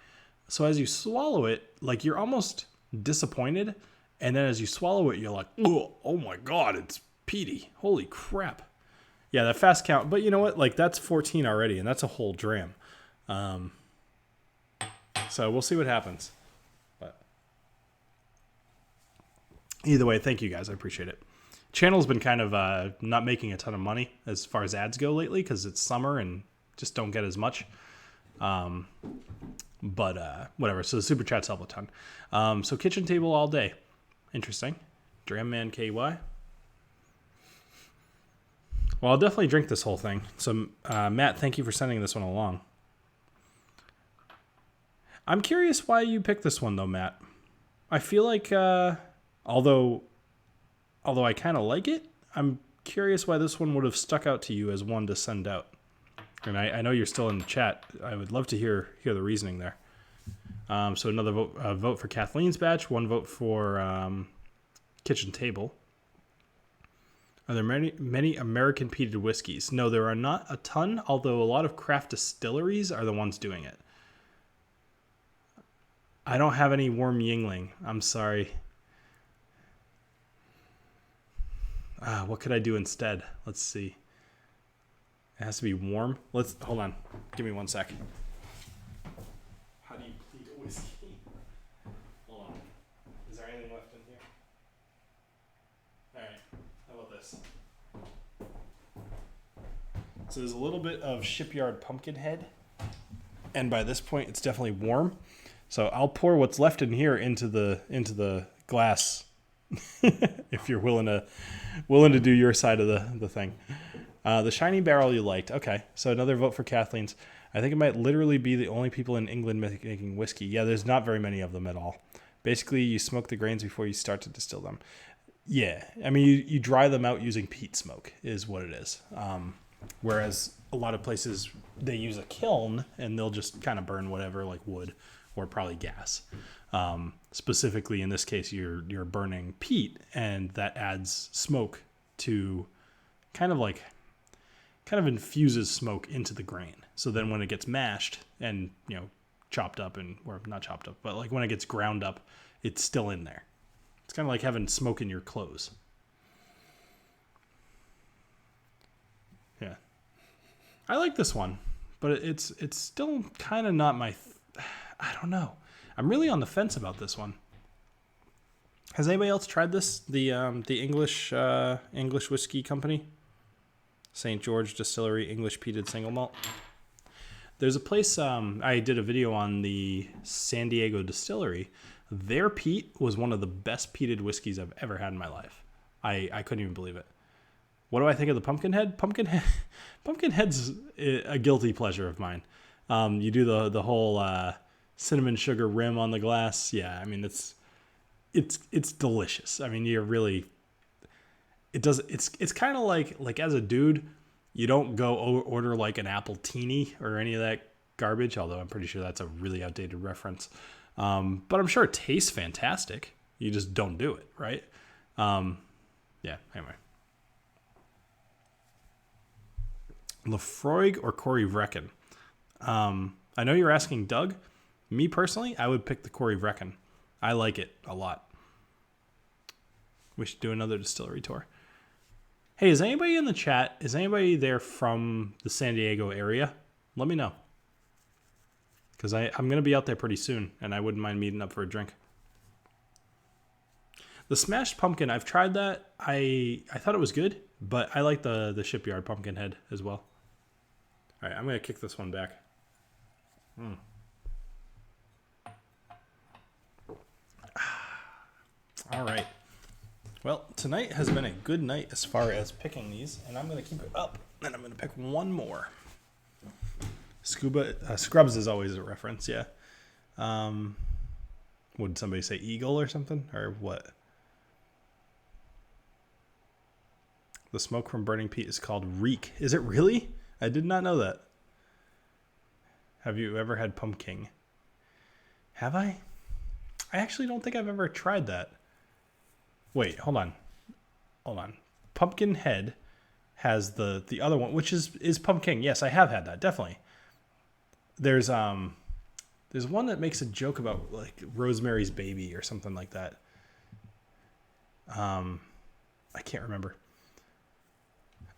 So as you swallow it, like you're almost disappointed. And then as you swallow it, you're like, oh my God, it's peaty. Holy crap. Yeah, that fast count. But you know what? Like that's 14 already, and that's a whole dram. So we'll see what happens. But either way, thank you guys. I appreciate it. Channel's been kind of not making a ton of money as far as ads go lately because it's summer and just don't get as much. But whatever. So the super chats help a ton. So kitchen table all day. Interesting. Dram Man KY. Well, I'll definitely drink this whole thing. So Matt, thank you for sending this one along. I'm curious why you picked this one though, Matt. I feel like although I kind of like it, I'm curious why this one would have stuck out to you as one to send out. And I know you're still in the chat. I would love to hear the reasoning there. So another vote for Kathleen's batch, one vote for Kitchen Table. Are there many American peated whiskeys? No, there are not a ton, although a lot of craft distilleries are the ones doing it. I don't have any warm Yingling. I'm sorry. What could I do instead? Let's see. It has to be warm. Hold on. Give me 1 sec. How do you plead a whiskey? Hold on. Is there anything left in here? All right. How about this? So there's a little bit of Shipyard Pumpkinhead, and by this point, it's definitely warm. So I'll pour what's left in here into the glass, if you're willing to do your side of the thing. The shiny barrel you liked. Okay, so another vote for Kathleen's. I think it might literally be the only people in England making whiskey. Yeah, there's not very many of them at all. Basically, you smoke the grains before you start to distill them. Yeah, I mean, you dry them out using peat smoke is what it is. Whereas a lot of places, they use a kiln, and they'll just kind of burn whatever, like wood or probably gas. Specifically, in this case, you're burning peat, and that adds smoke to kind of infuses smoke into the grain. So then when it gets mashed and, chopped up or not chopped up, but like when it gets ground up, it's still in there. It's kind of like having smoke in your clothes. Yeah. I like this one, but it's still kind of not my, I don't know. I'm really on the fence about this one. Has anybody else tried this? The English whiskey company? St. George Distillery English Peated Single Malt. There's a place, I did a video on the San Diego Distillery. Their peat was one of the best peated whiskeys I've ever had in my life. I couldn't even believe it. What do I think of the Pumpkinhead? Pumpkinhead's a guilty pleasure of mine. You do the whole cinnamon sugar rim on the glass. Yeah, I mean, it's delicious. I mean, it's kind of like as a dude, you don't go order like an apple teeny or any of that garbage, although I'm pretty sure that's a really outdated reference. But I'm sure it tastes fantastic. You just don't do it, right? Yeah, anyway. Lefroy or Corey Vrecken? I know you're asking Doug. Me personally, I would pick the Corey Vrecken. I like it a lot. We should do another distillery tour. Hey, is anybody in the chat? Is anybody there from the San Diego area? Let me know. Because I'm going to be out there pretty soon, and I wouldn't mind meeting up for a drink. The smashed pumpkin, I've tried that. I thought it was good, but I like the Shipyard Pumpkinhead as well. All right, I'm going to kick this one back. All right. Well, tonight has been a good night as far as picking these, and I'm going to keep it up, and I'm going to pick one more. Scrubs is always a reference, yeah. Would somebody say eagle or something, or what? The smoke from burning peat is called reek. Is it really? I did not know that. Have you ever had pumpkin? Have I? I actually don't think I've ever tried that. Wait, hold on. Pumpkinhead has the other one, which is pumpkin. Yes, I have had that, definitely. There's one that makes a joke about like Rosemary's Baby or something like that. I can't remember.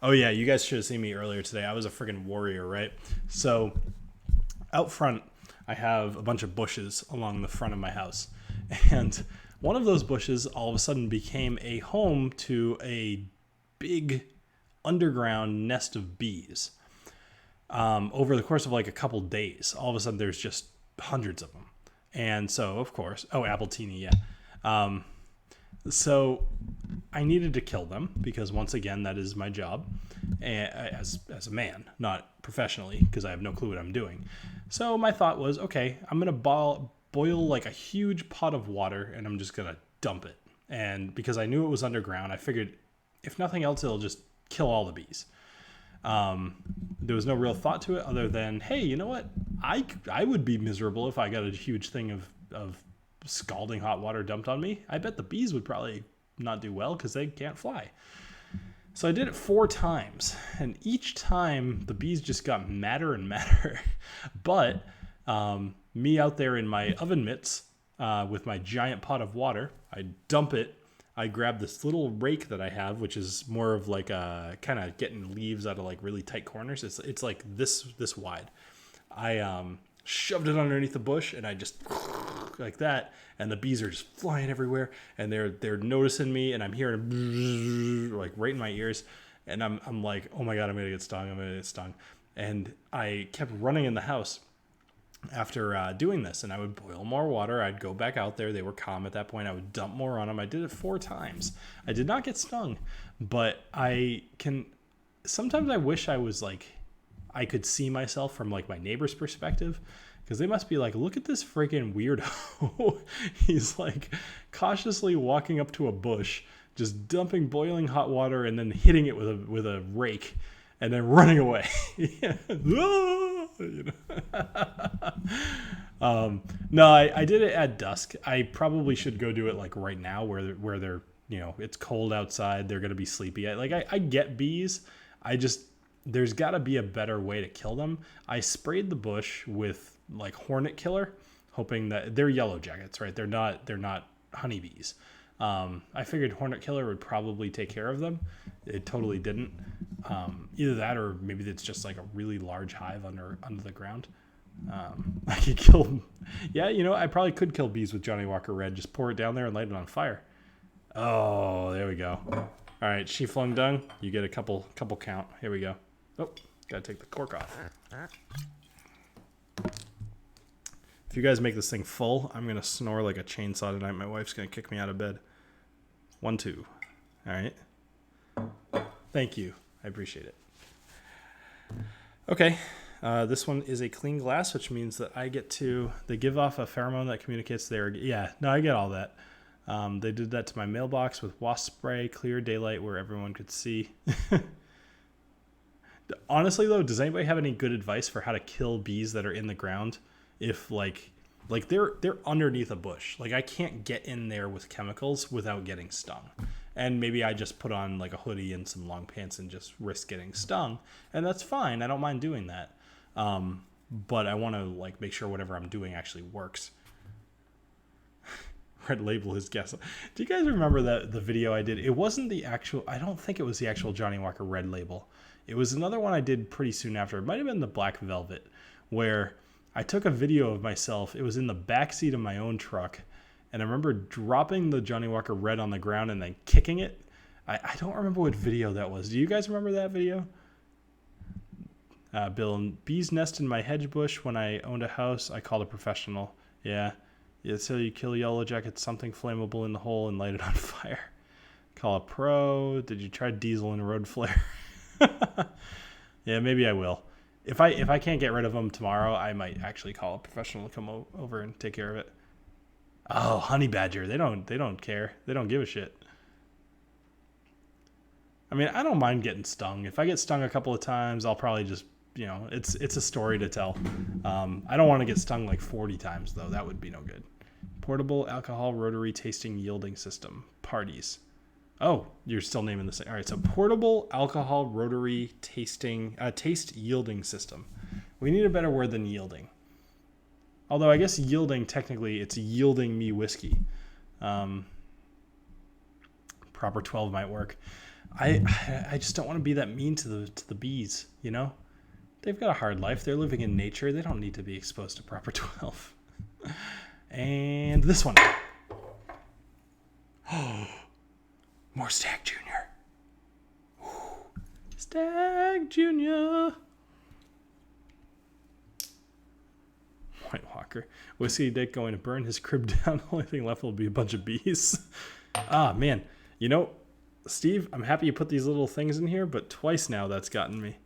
Oh yeah, you guys should have seen me earlier today. I was a friggin' warrior, right? So out front, I have a bunch of bushes along the front of my house, and one of those bushes all of a sudden became a home to a big underground nest of bees. Over the course of like a couple days, all of a sudden there's just hundreds of them. And so, of course, Appletini, yeah. So I needed to kill them because, once again, that is my job as a man, not professionally, because I have no clue what I'm doing. So my thought was, okay, I'm going to boil like a huge pot of water and I'm just going to dump it. And because I knew it was underground, I figured if nothing else, it'll just kill all the bees. There was no real thought to it other than, hey, you know what? I would be miserable if I got a huge thing of scalding hot water dumped on me. I bet the bees would probably not do well because they can't fly. So I did it 4 times, and each time the bees just got madder and madder. But me out there in my oven mitts with my giant pot of water, I dump it. I grab this little rake that I have, which is more of like a kind of getting leaves out of like really tight corners. It's like this wide. I shoved it underneath the bush and I just like that, and the bees are just flying everywhere, and they're noticing me, and I'm hearing like right in my ears, and I'm like, oh my god, I'm gonna get stung, and I kept running in the house after doing this, and I would boil more water. I'd go back out there. They were calm at that point. I would dump more on them. I did it 4 times. I did not get stung, but sometimes I wish I was like, I could see myself from like my neighbor's perspective, because they must be like, look at this freaking weirdo. He's like cautiously walking up to a bush, just dumping boiling hot water and then hitting it with a rake and then running away. No, I did it at dusk. I probably should go do it like right now where they're, it's cold outside. They're going to be sleepy. I get bees. There's got to be a better way to kill them. I sprayed the bush with like hornet killer, hoping that they're yellow jackets, right? They're not honeybees. I figured hornet killer would probably take care of them. It totally didn't. Either that, or maybe it's just like a really large hive under the ground. I could kill. Yeah, I probably could kill bees with Johnny Walker Red. Just pour it down there and light it on fire. Oh, there we go. All right, she flung dung. You get a couple count. Here we go. Oh, gotta take the cork off. If you guys make this thing full, I'm gonna snore like a chainsaw tonight. My wife's gonna kick me out of bed. 1, 2. All right. Thank you. I appreciate it. Okay. This one is a clean glass, which means that they give off a pheromone that communicates yeah, no, I get all that. They did that to my mailbox with wasp spray, clear daylight where everyone could see. Honestly, though, does anybody have any good advice for how to kill bees that are in the ground? If like they're underneath a bush, like I can't get in there with chemicals without getting stung. And maybe I just put on like a hoodie and some long pants and just risk getting stung, and that's fine. I don't mind doing that. But I want to like make sure whatever I'm doing actually works. Red label his guess. Do you guys remember the video I did? It wasn't I don't think it was the actual Johnny Walker Red label. It was another one I did pretty soon after. It might have been the Black Velvet, where I took a video of myself. It was in the backseat of my own truck, and I remember dropping the Johnny Walker Red on the ground and then kicking it. I don't remember what video that was. Do you guys remember that video? Bill, bees nest in my hedge bush. When I owned a house, I called a professional. Yeah, so you kill yellow jackets, something flammable in the hole and light it on fire. Call a pro. Did you try diesel and road flare? Yeah, maybe I will. If I can't get rid of them tomorrow, I might actually call a professional to come over and take care of it. Oh, honey badger. They don't care. They don't give a shit. I mean, I don't mind getting stung. If I get stung a couple of times, I'll probably just, it's a story to tell. I don't want to get stung like 40 times though. That would be no good. Portable alcohol rotary tasting yielding system. Parties. Oh, you're still naming the same. All right, so portable alcohol rotary taste yielding system. We need a better word than yielding. Although I guess yielding, technically, it's yielding me whiskey. Proper 12 might work. I just don't want to be that mean to the bees, They've got a hard life. They're living in nature. They don't need to be exposed to proper 12. And this one. Oh. More Stagg Jr. Ooh. Stagg Jr. White Walker. Whiskey Dick going to burn his crib down. The only thing left will be a bunch of bees. Ah, man. Steve, I'm happy you put these little things in here, but twice now that's gotten me.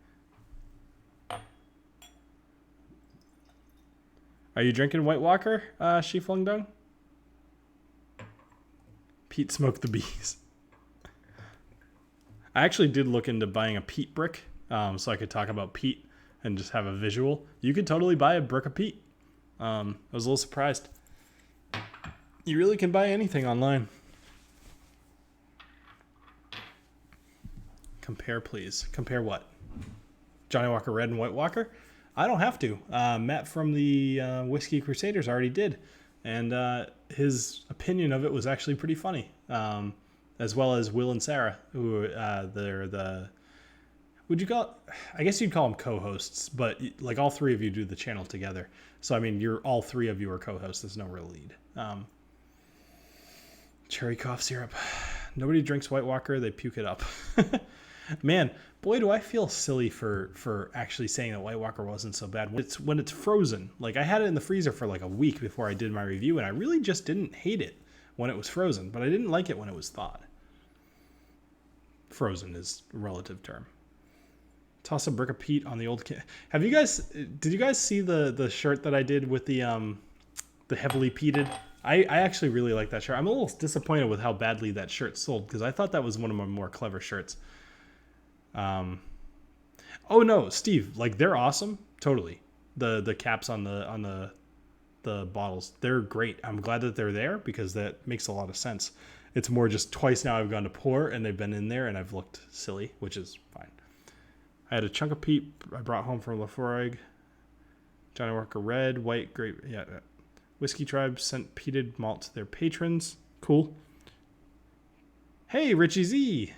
Are you drinking White Walker, Shi Flung Dung? Pete smoked the bees. I actually did look into buying a peat brick, so I could talk about peat and just have a visual. You could totally buy a brick of peat. I was a little surprised. You really can buy anything online. Compare, please. Compare what? Johnny Walker Red and White Walker? I don't have to. Matt from the Whiskey Crusaders already did. And his opinion of it was actually pretty funny. As well as Will and Sarah, who they're the... Would you call... I guess you'd call them co-hosts, but like all three of you do the channel together. So, I mean, all three of you are co-hosts. There's no real lead. Cherry cough syrup. Nobody drinks White Walker. They puke it up. Man, boy, do I feel silly for actually saying that White Walker wasn't so bad. When it's frozen. Like, I had it in the freezer for like a week before I did my review, and I really just didn't hate it when it was frozen, but I didn't like it when it was thawed. Frozen is a relative term. Toss a brick of peat on the old kid. Did you guys see the shirt that I did with the heavily peated? I actually really like that shirt. I'm a little disappointed with how badly that shirt sold, because I thought that was one of my more clever shirts. Oh no, Steve, like, they're awesome. Totally. The caps on the bottles, they're great. I'm glad that they're there because that makes a lot of sense. It's more just twice now I've gone to pour and they've been in there and I've looked silly, which is fine. I had a chunk of peat I brought home from Laforgue. Johnny Walker Red, White, Grape. Yeah. Whiskey Tribe sent peated malt to their patrons. Cool. Hey, Richie Z.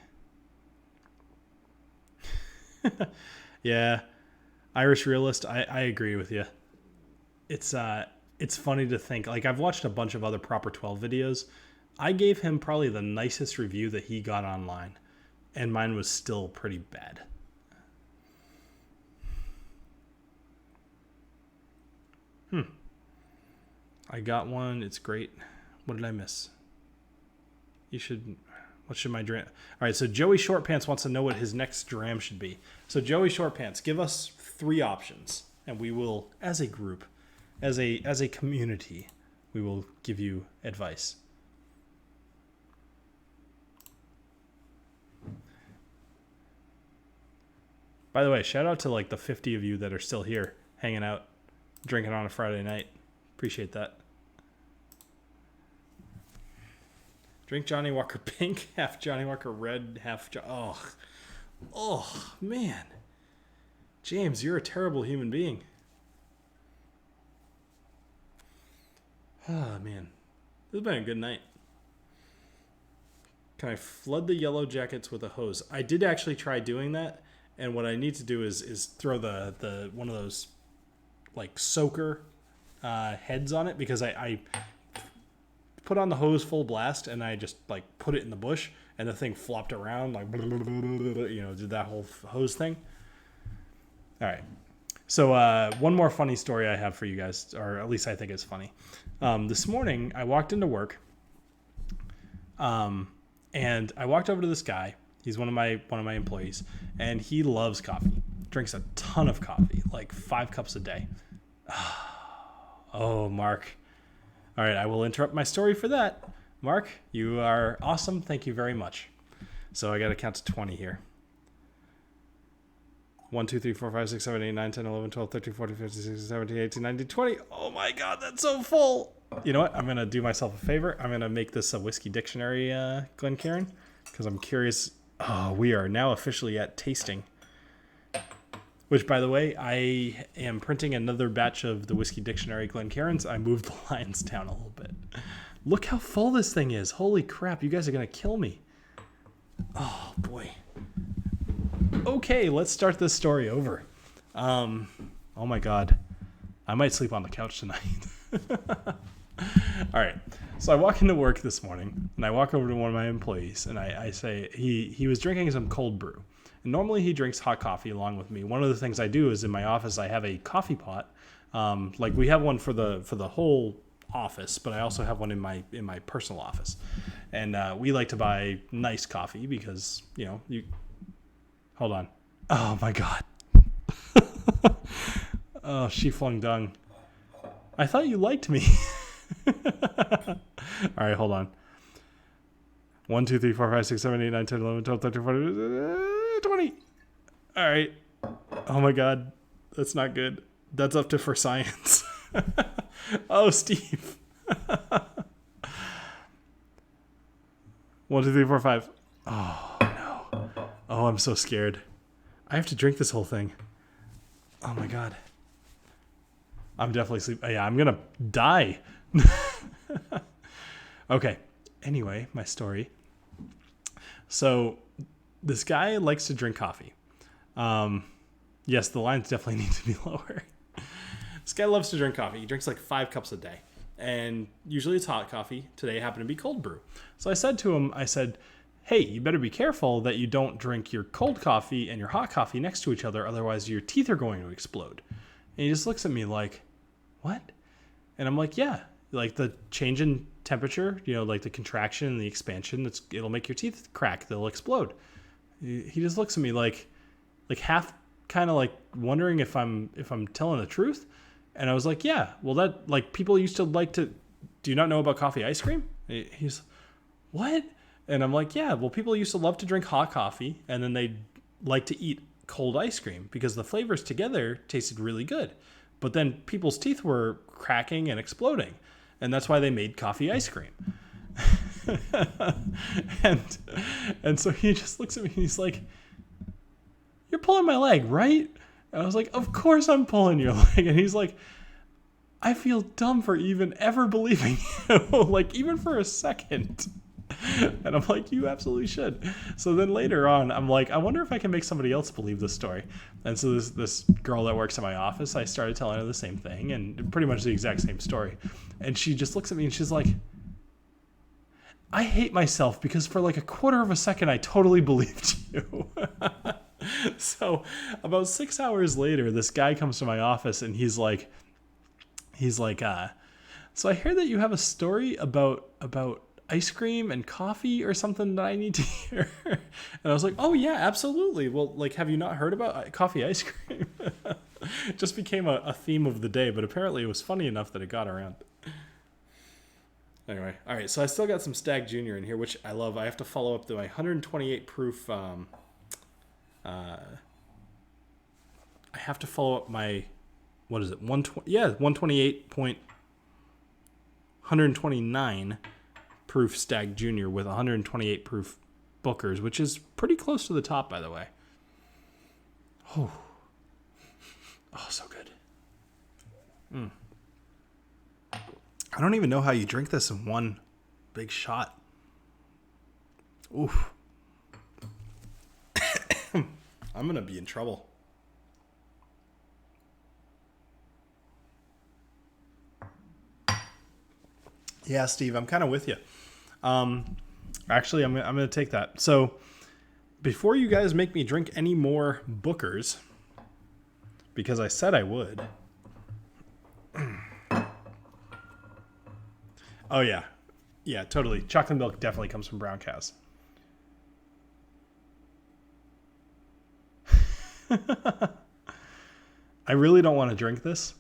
Yeah. Irish Realist, I agree with you. It's funny to think. Like, I've watched a bunch of other Proper 12 videos. I gave him probably the nicest review that he got online, and mine was still pretty bad. I got one. It's great. What did I miss? What should my dram? All right, so Joey Shortpants wants to know what his next dram should be. So Joey Shortpants, give us 3 options, and we will, as a group, as a community, we will give you advice. By the way, shout out to like the 50 of you that are still here, hanging out, drinking on a Friday night. Appreciate that. Drink Johnny Walker Pink, half Johnny Walker Red, half... Oh, man. James, you're a terrible human being. Oh, man. This has been a good night. Can I flood the yellow jackets with a hose? I did actually try doing that, and what I need to do is throw the one of those, like, soaker heads on it, because I put on the hose full blast and I just like put it in the bush and the thing flopped around, like, did that whole hose thing. All right. So one more funny story I have for you guys, or at least I think it's funny. This morning I walked into work, and I walked over to this guy. He's one of my employees, and he loves coffee. Drinks a ton of coffee, like 5 cups a day. Oh, Mark. All right, I will interrupt my story for that. Mark, you are awesome. Thank you very much. So I got to count to 20 here. 1, 2, 3, 4, 5, 6, 7, 8, 9, 10, 11, 12, 13, 14, 15, 16, 17, 18, 19, 20. Oh my God, that's so full. You know what? I'm going to do myself a favor. I'm going to make this a whiskey dictionary, Glencairn, because I'm curious. Oh, we are now officially at tasting. Which, by the way, I am printing another batch of the Whiskey Dictionary Glencairns. I moved the lines down a little bit. Look how full this thing is. Holy crap, you guys are going to kill me. Oh, boy. Okay, let's start this story over. Oh, my God. I might sleep on the couch tonight. All right. So I walk into work this morning, and I walk over to one of my employees, and I say, he was drinking some cold brew. And normally he drinks hot coffee along with me. One of the things I do is in my office I have a coffee pot. Like we have one for the whole office, but I also have one in my personal office. And we like to buy nice coffee because, you hold on. Oh my God. Oh, Shi Flung Dung. I thought you liked me. All right, hold on. 1, 2, 3, 4, 5, 6, 7, 8, 9, 10, 11, 12, 13, 14, 20. All right. Oh my God. That's not good. That's up to for science. Oh, Steve. 1, 2, 3, 4, 5. Oh, no. Oh, I'm so scared. I have to drink this whole thing. Oh my God. I'm definitely sleeping. Yeah, I'm going to die. Okay. Anyway, my story. So this guy likes to drink coffee. Yes, the lines definitely need to be lower. This guy loves to drink coffee. He drinks like 5 cups a day. And usually it's hot coffee. Today happened to be cold brew. So I said to him, hey, you better be careful that you don't drink your cold coffee and your hot coffee next to each other. Otherwise, your teeth are going to explode. And he just looks at me like, what? And I'm like, yeah, like the change in temperature, like the contraction and the expansion, it'll make your teeth crack. They'll explode. He just looks at me like half kind of like wondering if I'm telling the truth. And I was like, yeah, well, that like people used to like to, do you not know about coffee ice cream? He's, what? And I'm like, yeah, well, people used to love to drink hot coffee and then they like to eat cold ice cream because the flavors together tasted really good. But then people's teeth were cracking and exploding. And that's why they made coffee ice cream. and so he just looks at me and he's like, you're pulling my leg, right? And I was like, of course I'm pulling your leg. And he's like, I feel dumb for even ever believing you, like even for a second. And I'm like, you absolutely should. So then later on, I'm like, I wonder if I can make somebody else believe this story. And so this girl that works in my office, I started telling her the same thing and pretty much the exact same story. And she just looks at me and she's like, I hate myself because for like a quarter of a second, I totally believed you. So about 6 hours later, this guy comes to my office and he's like, so I hear that you have a story about ice cream and coffee or something that I need to hear. And I was like, oh yeah, absolutely. Well, like, have you not heard about coffee ice cream? It just became a theme of the day, but apparently it was funny enough that it got around. Anyway, all right, so I still got some Stagg Jr. in here, which I love. I have to follow up to my 128 proof. I have to follow up my, what is it? 129 proof Stagg Jr. with 128 proof Bookers, which is pretty close to the top, by the way. Oh, so good. I don't even know how you drink this in one big shot. Oof. I'm going to be in trouble. Yeah, Steve, I'm kind of with you. Actually, I'm going to take that. So before you guys make me drink any more Bookers, because I said I would. Oh, yeah. Yeah, totally. Chocolate milk definitely comes from brown cows. I really don't want to drink this.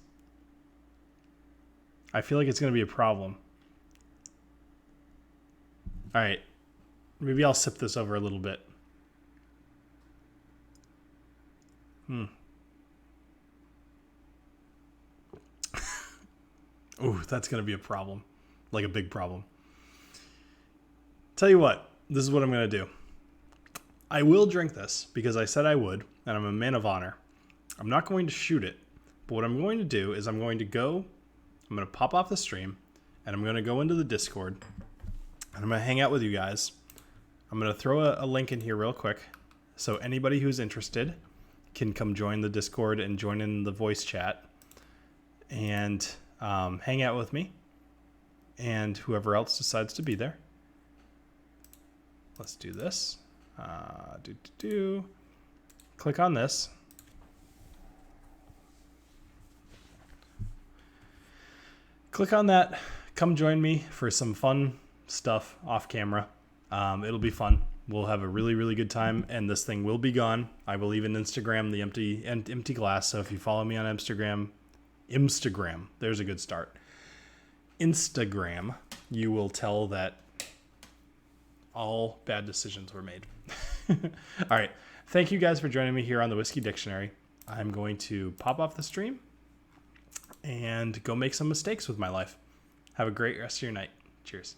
I feel like it's going to be a problem. All right. Maybe I'll sip this over a little bit. Ooh, that's going to be a problem. Like a big problem. Tell you what, this is what I'm going to do. I will drink this because I said I would, and I'm a man of honor. I'm not going to shoot it, but what I'm going to do is I'm going to pop off the stream, and I'm going to go into the Discord, and I'm going to hang out with you guys. I'm going to throw a link in here real quick, so anybody who's interested can come join the Discord and join in the voice chat, and hang out with me, and whoever else decides to be there. Let's do this. Click on this. Click on that. Come join me for some fun stuff off camera. It'll be fun. We'll have a really, really good time, and this thing will be gone. I will even Instagram the empty glass. So if you follow me on Instagram, Instagram. There's a good start. Instagram, you will tell that all bad decisions were made. All right. Thank you guys for joining me here on the Whiskey Dictionary. I'm going to pop off the stream and go make some mistakes with my life. Have a great rest of your night. Cheers.